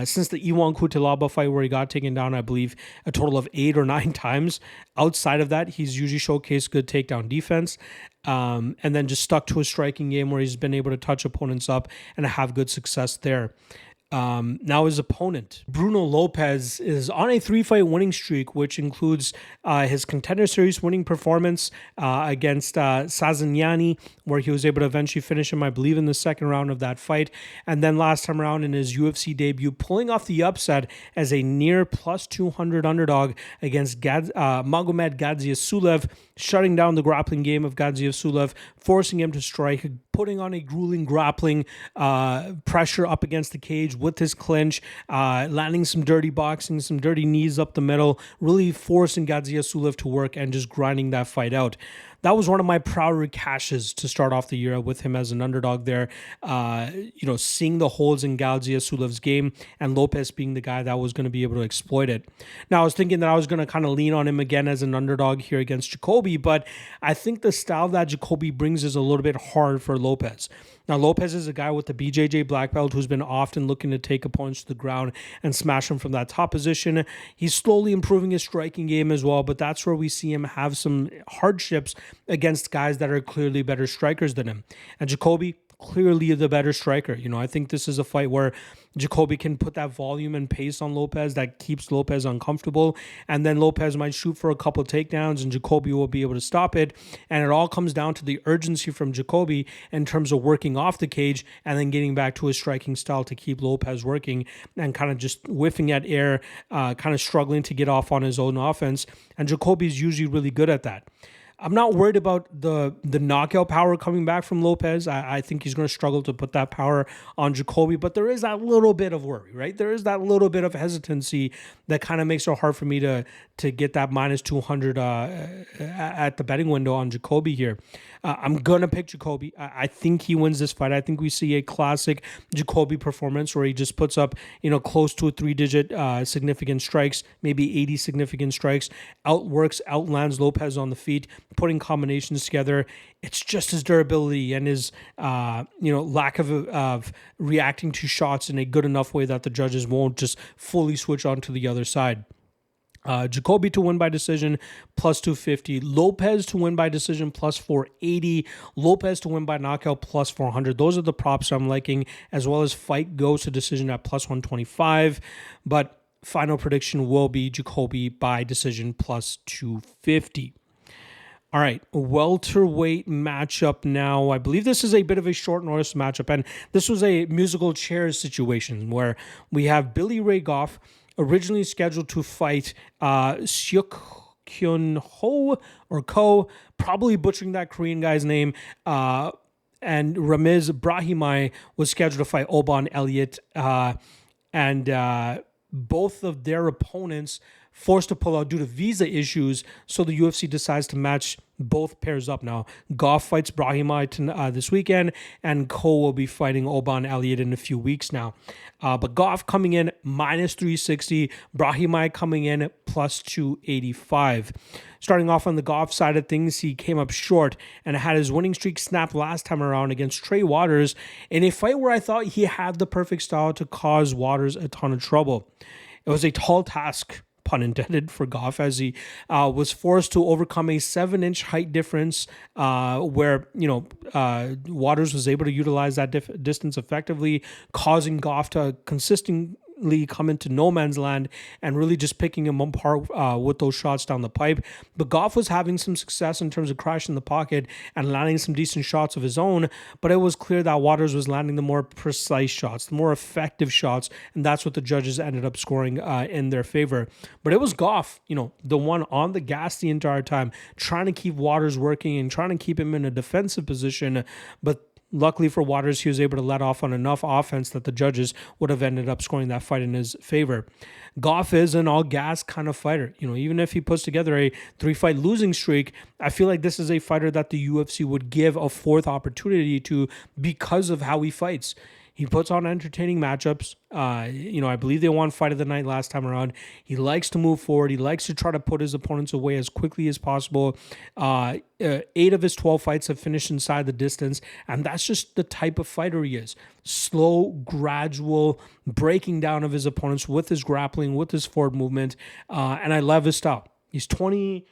[SPEAKER 1] Since the Iwan Kutalaba fight where he got taken down, I believe, a total of 8 or 9 times. Outside of that, he's usually showcased good takedown defense. And then just stuck to a striking game where he's been able to touch opponents up and have good success there. Now his opponent, Bruno Lopes, is on a 3-fight winning streak, which includes his Contender Series winning performance against Sazignani, where he was able to eventually finish him, I believe, in the second round of that fight. And then last time around in his UFC debut, pulling off the upset as a near plus 200 underdog against Magomed Gadzhiev, shutting down the grappling game of Gadzhiev, forcing him to strike, putting on a grueling grappling pressure up against the cage with his clinch, landing some dirty boxing, some dirty knees up the middle, really forcing Gadzhiev to work and just grinding that fight out. That was one of my prouder caches to start off the year with him as an underdog there. Seeing the holes in Gadzhiev's game and Lopes being the guy that was going to be able to exploit it. Now, I was thinking that I was going to kind of lean on him again as an underdog here against Jacoby, but I think the style that Jacoby brings is a little bit hard for Lopes. Now, Lopes is a guy with the BJJ black belt who's been often looking to take opponents to the ground and smash them from that top position. He's slowly improving his striking game as well, but that's where we see him have some hardships against guys that are clearly better strikers than him. And Jacoby, clearly the better striker. I think this is a fight where Jacoby can put that volume and pace on Lopes that keeps Lopes uncomfortable, and then Lopes might shoot for a couple takedowns and Jacoby will be able to stop it. And it all comes down to the urgency from Jacoby in terms of working off the cage and then getting back to his striking style to keep Lopes working and kind of just whiffing at air, kind of struggling to get off on his own offense. And Jacoby's usually really good at that. I'm not worried about the knockout power coming back from Lopes. I think he's going to struggle to put that power on Jacoby, but there is that little bit of worry, right? There is that little bit of hesitancy that kind of makes it hard for me to get that minus 200 at the betting window on Jacoby here. I'm going to pick Jacoby. I think he wins this fight. I think we see a classic Jacoby performance where he just puts up, close to a 3-digit significant strikes, maybe 80 significant strikes, outlands Lopes on the feet, putting combinations together. It's just his durability and his lack of reacting to shots in a good enough way that the judges won't just fully switch on to the other side. Jacoby to win by decision plus 250, Lopes to win by decision plus 480, Lopes to win by knockout plus 400. Those are the props I'm liking, as well as fight goes to decision at plus 125. But final prediction will be Jacoby by decision plus 250. All right, welterweight matchup now. I believe this is a bit of a short notice matchup, and this was a musical chairs situation where we have Billy Ray Goff, originally scheduled to fight Seok Kyun Ho or Ko, probably butchering that Korean guy's name, and Ramiz Brahimaj was scheduled to fight Oban Elliott, and both of their opponents forced to pull out due to visa issues, so the UFC decides to match both pairs up now. Goff fights Brahimaj this weekend, and Ko will be fighting Oban Elliott in a few weeks now. But Goff coming in minus 360, Brahimaj coming in plus 285. Starting off on the Goff side of things, he came up short and had his winning streak snapped last time around against Trey Waters in a fight where I thought he had the perfect style to cause Waters a ton of trouble. It was a tall task, pun intended, for Goff, as he was forced to overcome a 7-inch height difference where, Waters was able to utilize that distance effectively, causing Goff to consistently come into no man's land and really just picking him apart with those shots down the pipe. But Goff was having some success in terms of crashing the pocket and landing some decent shots of his own, but it was clear that Waters was landing the more precise shots, the more effective shots, and that's what the judges ended up scoring in their favor. But it was Goff, the one on the gas the entire time, trying to keep Waters working and trying to keep him in a defensive position, but luckily for Waters, he was able to let off on enough offense that the judges would have ended up scoring that fight in his favor. Goff is an all-gas kind of fighter. Even if he puts together a 3-fight losing streak, I feel like this is a fighter that the UFC would give a fourth opportunity to because of how he fights. He puts on entertaining matchups. I believe they won Fight of the Night last time around. He likes to move forward. He likes to try to put his opponents away as quickly as possible. 8 of his 12 fights have finished inside the distance, and that's just the type of fighter he is. Slow, gradual, breaking down of his opponents with his grappling, with his forward movement, and I love his style. He's 20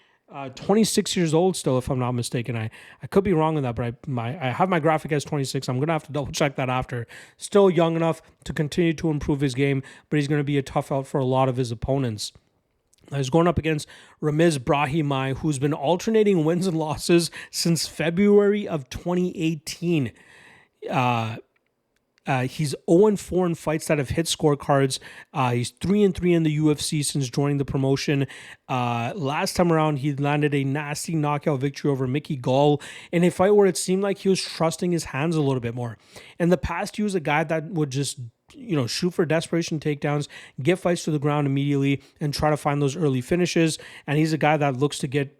[SPEAKER 1] 26 years old still, if I'm not mistaken. I could be wrong on that, but I have my graphic as 26. I'm going to have to double check that after. Still young enough to continue to improve his game, but he's going to be a tough out for a lot of his opponents. He's going up against Brahimaj, who's been alternating wins and losses since February of 2018. He's 0-4 in fights that have hit scorecards. He's 3-3 in the UFC since joining the promotion. Last time around, he landed a nasty knockout victory over Mickey Gall in a fight where it seemed like he was trusting his hands a little bit more. In the past, he was a guy that would just shoot for desperation takedowns, get fights to the ground immediately, and try to find those early finishes. And he's a guy that looks to get,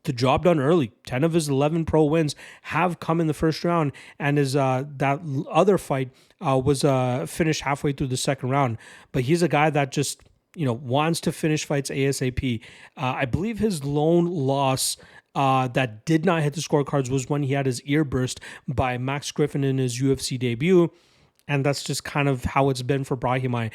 [SPEAKER 1] the job done early. 10 of his 11 pro wins have come in the first round, and his that other fight was finished halfway through the second round. But he's a guy that just wants to finish fights ASAP. I believe his lone loss that did not hit the scorecards was when he had his ear burst by Max Griffin in his UFC debut. And that's just kind of how it's been for Brahimaj.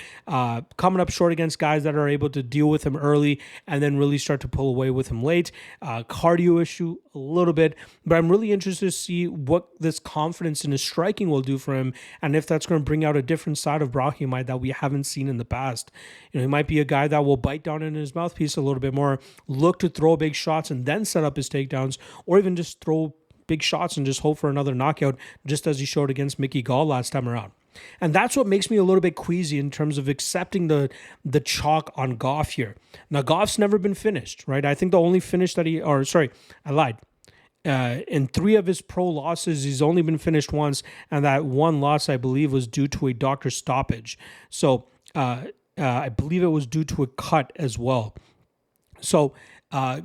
[SPEAKER 1] Coming up short against guys that are able to deal with him early and then really start to pull away with him late. Cardio issue a little bit, but I'm really interested to see what this confidence in his striking will do for him, and if that's going to bring out a different side of Brahimaj that we haven't seen in the past. He might be a guy that will bite down in his mouthpiece a little bit more, look to throw big shots and then set up his takedowns, or even just throw big shots and just hope for another knockout, just as he showed against Mickey Gall last time around. And that's what makes me a little bit queasy in terms of accepting the chalk on Goff here. Now, Goff's never been finished, right? I think the only finish that I lied. In 3 of his pro losses, he's only been finished once, and that one loss, I believe, was due to a doctor stoppage. So I believe it was due to a cut as well. So I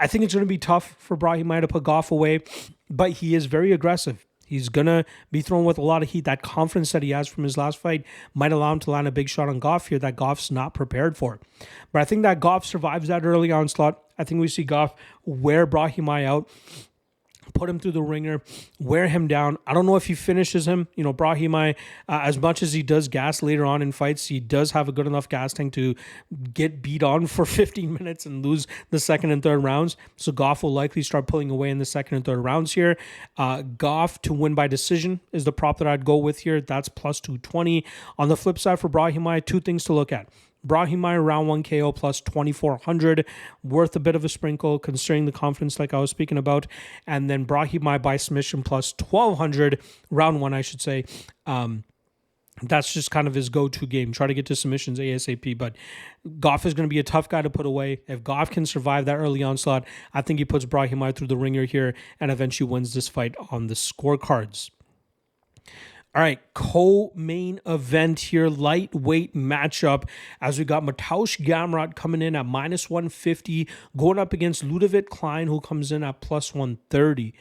[SPEAKER 1] think it's going to be tough for Brahimaj to put Goff away, but he is very aggressive. He's going to be thrown with a lot of heat. That confidence that he has from his last fight might allow him to land a big shot on Goff here that Goff's not prepared for. But I think that Goff survives that early onslaught. I think we see Goff wear Brahimaj out, put him through the ringer, wear him down. I don't know if he finishes him. Brahimaj, as much as he does gas later on in fights, he does have a good enough gas tank to get beat on for 15 minutes and lose the second and third rounds. So Goff will likely start pulling away in the second and third rounds here. Goff to win by decision is the prop that I'd go with here. That's plus 220. On the flip side for Brahimaj, 2 things to look at. Brahimaj round 1 KO plus 2,400, worth a bit of a sprinkle considering the confidence like I was speaking about. And then Brahimaj by submission plus 1,200, round 1 I should say. That's just kind of his go-to game. Try to get to submissions ASAP, but Goff is going to be a tough guy to put away. If Goff can survive that early onslaught, I think he puts Brahimaj through the ringer here and eventually wins this fight on the scorecards. All right, co-main event here, lightweight matchup, as we got Mateusz Gamrot coming in at minus 150, going up against Leavitt Klein, who comes in at plus 130.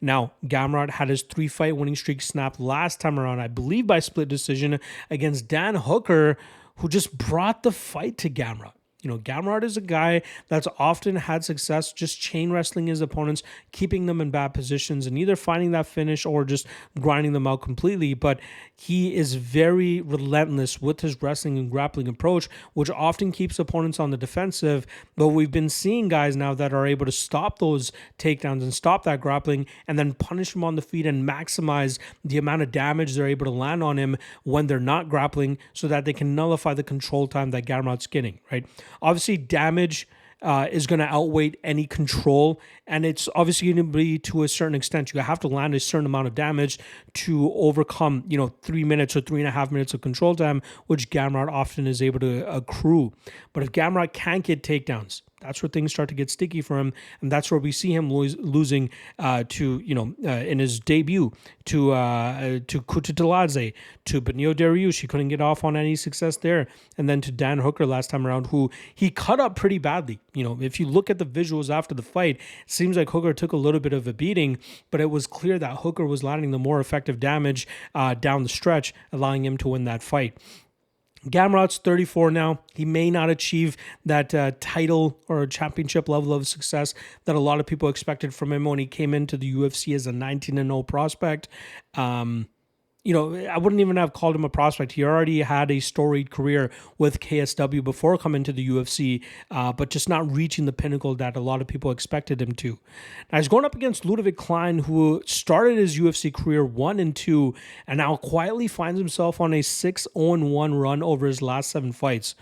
[SPEAKER 1] Now, Gamrot had his 3-fight winning streak snapped last time around, I believe by split decision, against Dan Hooker, who just brought the fight to Gamrot. Gamrot is a guy that's often had success just chain wrestling his opponents, keeping them in bad positions and either finding that finish or just grinding them out completely. But he is very relentless with his wrestling and grappling approach, which often keeps opponents on the defensive. But we've been seeing guys now that are able to stop those takedowns and stop that grappling and then punish him on the feet and maximize the amount of damage they're able to land on him when they're not grappling so that they can nullify the control time that Gamrot's getting, right? Obviously, damage is going to outweigh any control, and it's obviously going to be to a certain extent. You have to land a certain amount of damage to overcome, 3 minutes or 3.5 minutes of control time, which Gamrot often is able to accrue. But if Gamrot can't get takedowns, that's where things start to get sticky for him, and that's where we see him losing in his debut to Kutateladze, to Benio Dariush. He couldn't get off on any success there, and then to Dan Hooker last time around, who he cut up pretty badly. If you look at the visuals after the fight, it seems like Hooker took a little bit of a beating, but it was clear that Hooker was landing the more effective damage down the stretch, allowing him to win that fight. Gamrot's 34 now. He may not achieve that title or championship level of success that a lot of people expected from him when he came into the UFC as a 19-0 prospect. I wouldn't even have called him a prospect. He already had a storied career with KSW before coming to the UFC, but just not reaching the pinnacle that a lot of people expected him to. Now he's going up against Todorovic Klein, who started his UFC career 1-2, and now quietly finds himself on a 6-0-1 run over his last 7 fights.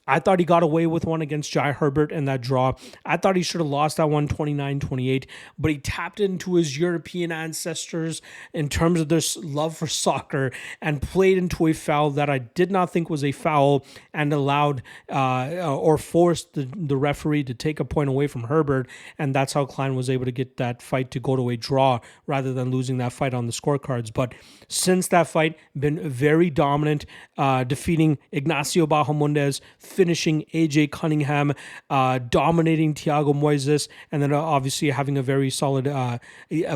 [SPEAKER 1] I thought he got away with one against Jai Herbert in that draw. I thought he should have lost that one 29-28, but he tapped into his European ancestors in terms of their love for soccer and played into a foul that I did not think was a foul and allowed or forced the referee to take a point away from Herbert, and that's how Klein was able to get that fight to go to a draw rather than losing that fight on the scorecards. But since that fight, been very dominant, defeating Ignacio Bahamondes, finishing AJ Cunningham, dominating Thiago Moises, and then obviously having a very solid a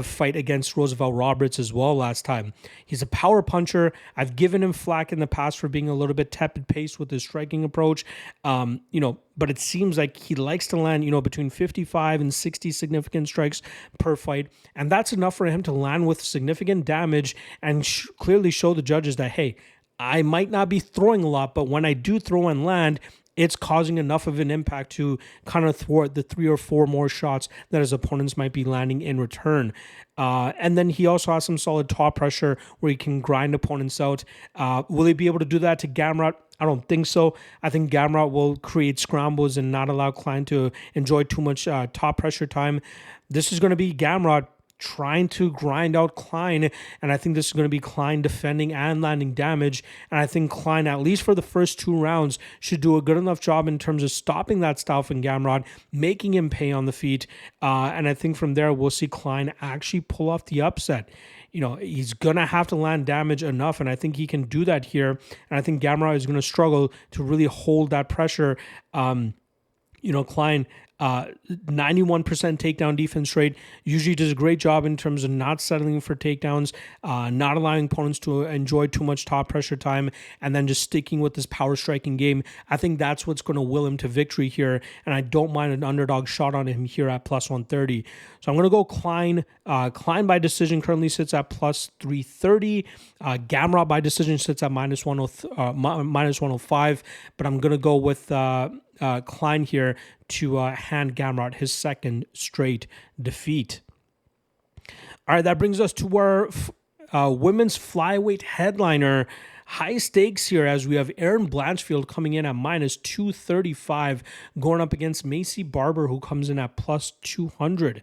[SPEAKER 1] fight against Roosevelt Roberts as well last time. He's a power puncher. I've given him flack in the past for being a little bit tepid paced with his striking approach, but it seems like he likes to land, between 55 and 60 significant strikes per fight, and that's enough for him to land with significant damage and clearly show the judges that, hey, I might not be throwing a lot, but when I do throw and land, it's causing enough of an impact to kind of thwart the 3 or 4 more shots that his opponents might be landing in return. And then he also has some solid top pressure where he can grind opponents out. Will he be able to do that to Gamrot? I don't think so. I think Gamrot will create scrambles and not allow Klein to enjoy too much top pressure time. This is going to be Gamrot trying to grind out Klein, and I think this is going to be Klein defending and landing damage, and I think Klein, at least for the first 2 rounds, should do a good enough job in terms of stopping that style from Gamrot, making him pay on the feet, and I think from there we'll see Klein actually pull off the upset. He's going to have to land damage enough, and I think he can do that here, and I think Gamrot is going to struggle to really hold that pressure. Klein, 91% takedown defense rate, usually does a great job in terms of not settling for takedowns, not allowing opponents to enjoy too much top pressure time, and then just sticking with this power striking game. I think that's what's going to will him to victory here, and I don't mind an underdog shot on him here at plus 130. So I'm going to go Klein. Klein by decision currently sits at plus 330. Gamrot by decision sits at minus 105, but I'm going to go with Klein here to hand Gamrot his second straight defeat. All right, that brings us to our women's flyweight headliner. High stakes here as we have Erin Blanchfield coming in at minus 235, going up against Macy Barber, who comes in at plus 200.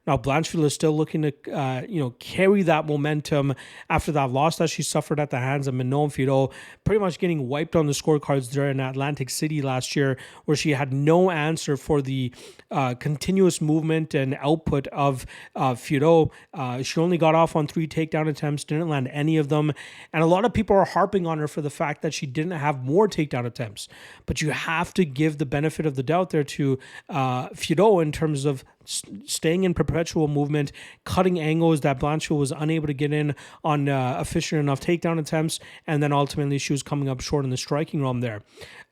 [SPEAKER 1] Now, Blanchfield is still looking to, carry that momentum after that loss that she suffered at the hands of Manon Filho, pretty much getting wiped on the scorecards there in Atlantic City last year, where she had no answer for the continuous movement and output of Filho. She only got off on 3 takedown attempts, didn't land any of them, and a lot of people are harping on her for the fact that she didn't have more takedown attempts. But you have to give the benefit of the doubt there to Filho in terms of staying in perpetual movement, cutting angles that Blanchfield was unable to get in on efficient enough takedown attempts, and then ultimately she was coming up short in the striking realm there.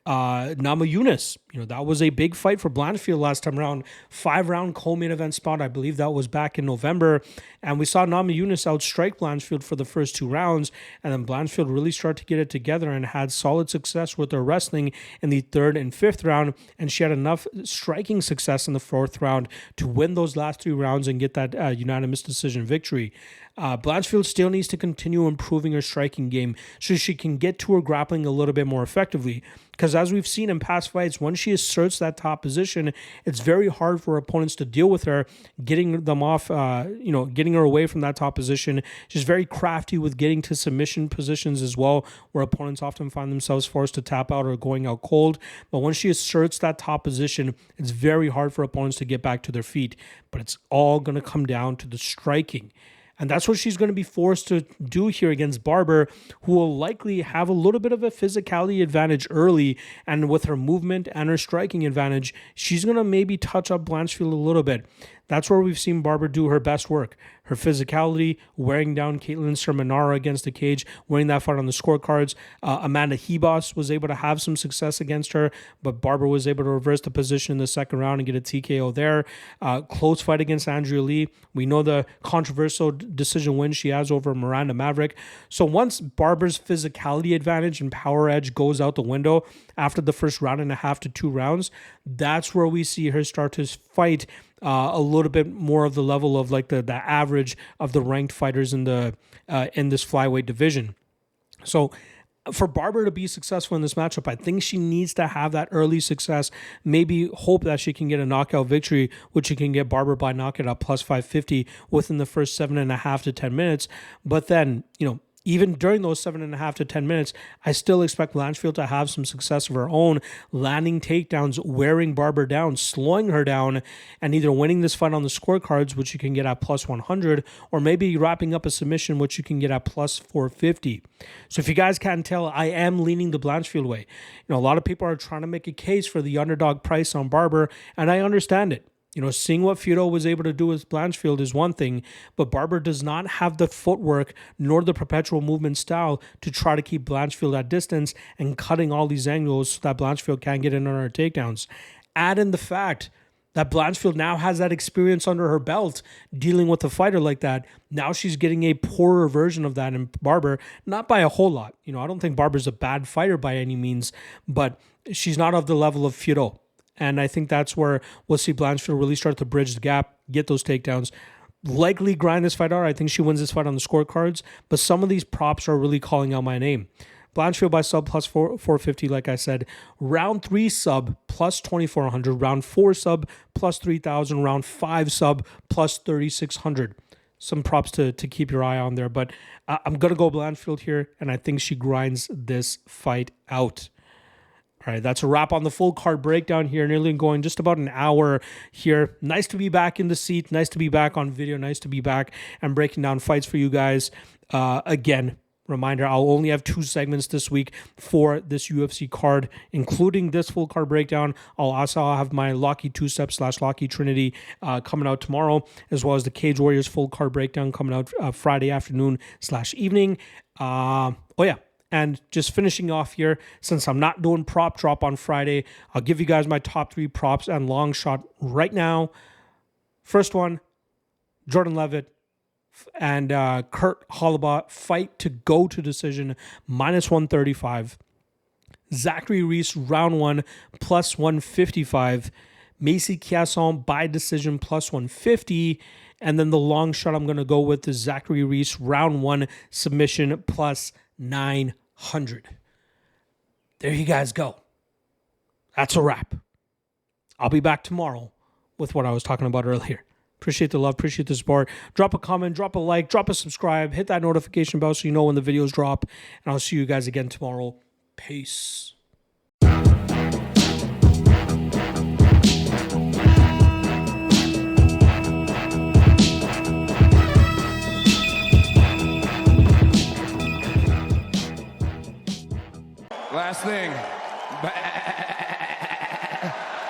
[SPEAKER 1] Nama Yunus, that was a big fight for Blanchfield last time around. 5-round co-main event spot, I believe that was back in November, and we saw Nama Yunus outstrike Blanchfield for the first 2 rounds, and then Blanchfield really started to get it together and had solid success with her wrestling in the 3rd and 5th round, and she had enough striking success in the 4th round to win those last 3 rounds and get that unanimous decision victory. Blanchfield still needs to continue improving her striking game so she can get to her grappling a little bit more effectively. Because as we've seen in past fights, once she asserts that top position, it's very hard for opponents to deal with her, getting them off, getting her away from that top position. She's very crafty with getting to submission positions as well, where opponents often find themselves forced to tap out or going out cold. But once she asserts that top position, it's very hard for opponents to get back to their feet. But it's all going to come down to the striking. And that's what she's going to be forced to do here against Barber, who will likely have a little bit of a physicality advantage early. And with her movement and her striking advantage, she's going to maybe touch up Blanchfield a little bit. That's where we've seen Barber do her best work. Her physicality, wearing down Caitlin Sermonara against the cage, winning that fight on the scorecards. Amanda Hebos was able to have some success against her, but Barber was able to reverse the position in the second round and get a TKO there. Close fight against Andrea Lee. We know the controversial decision win she has over Miranda Maverick. So once Barber's physicality advantage and power edge goes out the window after the first round and a half to 2 rounds, that's where we see her start to fight a little bit more of the level of like the average of the ranked fighters in the in this flyweight division. So for Barber to be successful in this matchup, I think she needs to have that early success, maybe hope that she can get a knockout victory, which she can get Barber by knockout at plus 550 within the first 7.5 to 10 minutes. But then, even during those 7.5 to 10 minutes, I still expect Blanchfield to have some success of her own, landing takedowns, wearing Barber down, slowing her down, and either winning this fight on the scorecards, which you can get at plus 100, or maybe wrapping up a submission, which you can get at plus 450. So if you guys can't tell, I am leaning the Blanchfield way. A lot of people are trying to make a case for the underdog price on Barber, and I understand it. Seeing what Filho was able to do with Blanchfield is one thing, but Barber does not have the footwork nor the perpetual movement style to try to keep Blanchfield at distance and cutting all these angles so that Blanchfield can't get in on her takedowns. Add in the fact that Blanchfield now has that experience under her belt dealing with a fighter like that. Now she's getting a poorer version of that in Barber, not by a whole lot. I don't think Barber's a bad fighter by any means, but she's not of the level of Filho. And I think that's where we'll see Blanchfield really start to bridge the gap, get those takedowns, likely grind this fight out. I think she wins this fight on the scorecards, but some of these props are really calling out my name. Blanchfield by sub plus 450, like I said. Round 3 sub plus 2,400. Round 4 sub plus 3,000. Round 5 sub plus 3,600. Some props to keep your eye on there, but I'm going to go Blanchfield here, and I think she grinds this fight out. All right, that's a wrap on the full card breakdown here. Nearly going just about an hour here. Nice to be back in the seat. Nice to be back on video. Nice to be back and breaking down fights for you guys. Again, reminder, I'll only have 2 segments this week for this UFC card, including this full card breakdown. I'll also have my Locky 2-Step / Locky Trinity coming out tomorrow, as well as the Cage Warriors full card breakdown coming out Friday afternoon / evening. And just finishing off here, since I'm not doing prop drop on Friday, I'll give you guys my top 3 props and long shot right now. First one, Jordan Leavitt and Kurt Holobaugh fight to go to decision, minus 135. Zachary Reese, round 1, plus 155. Macy Chiasson by decision, plus 150. And then the long shot I'm going to go with is Zachary Reese, round 1, submission, plus 900. There you guys go. That's a wrap. I'll be back tomorrow with what I was talking about earlier. Appreciate the love, appreciate the support. Drop a comment, drop a like, drop a subscribe, hit that notification bell so you know when the videos drop. And I'll see you guys again tomorrow. Peace.
[SPEAKER 2] Last thing.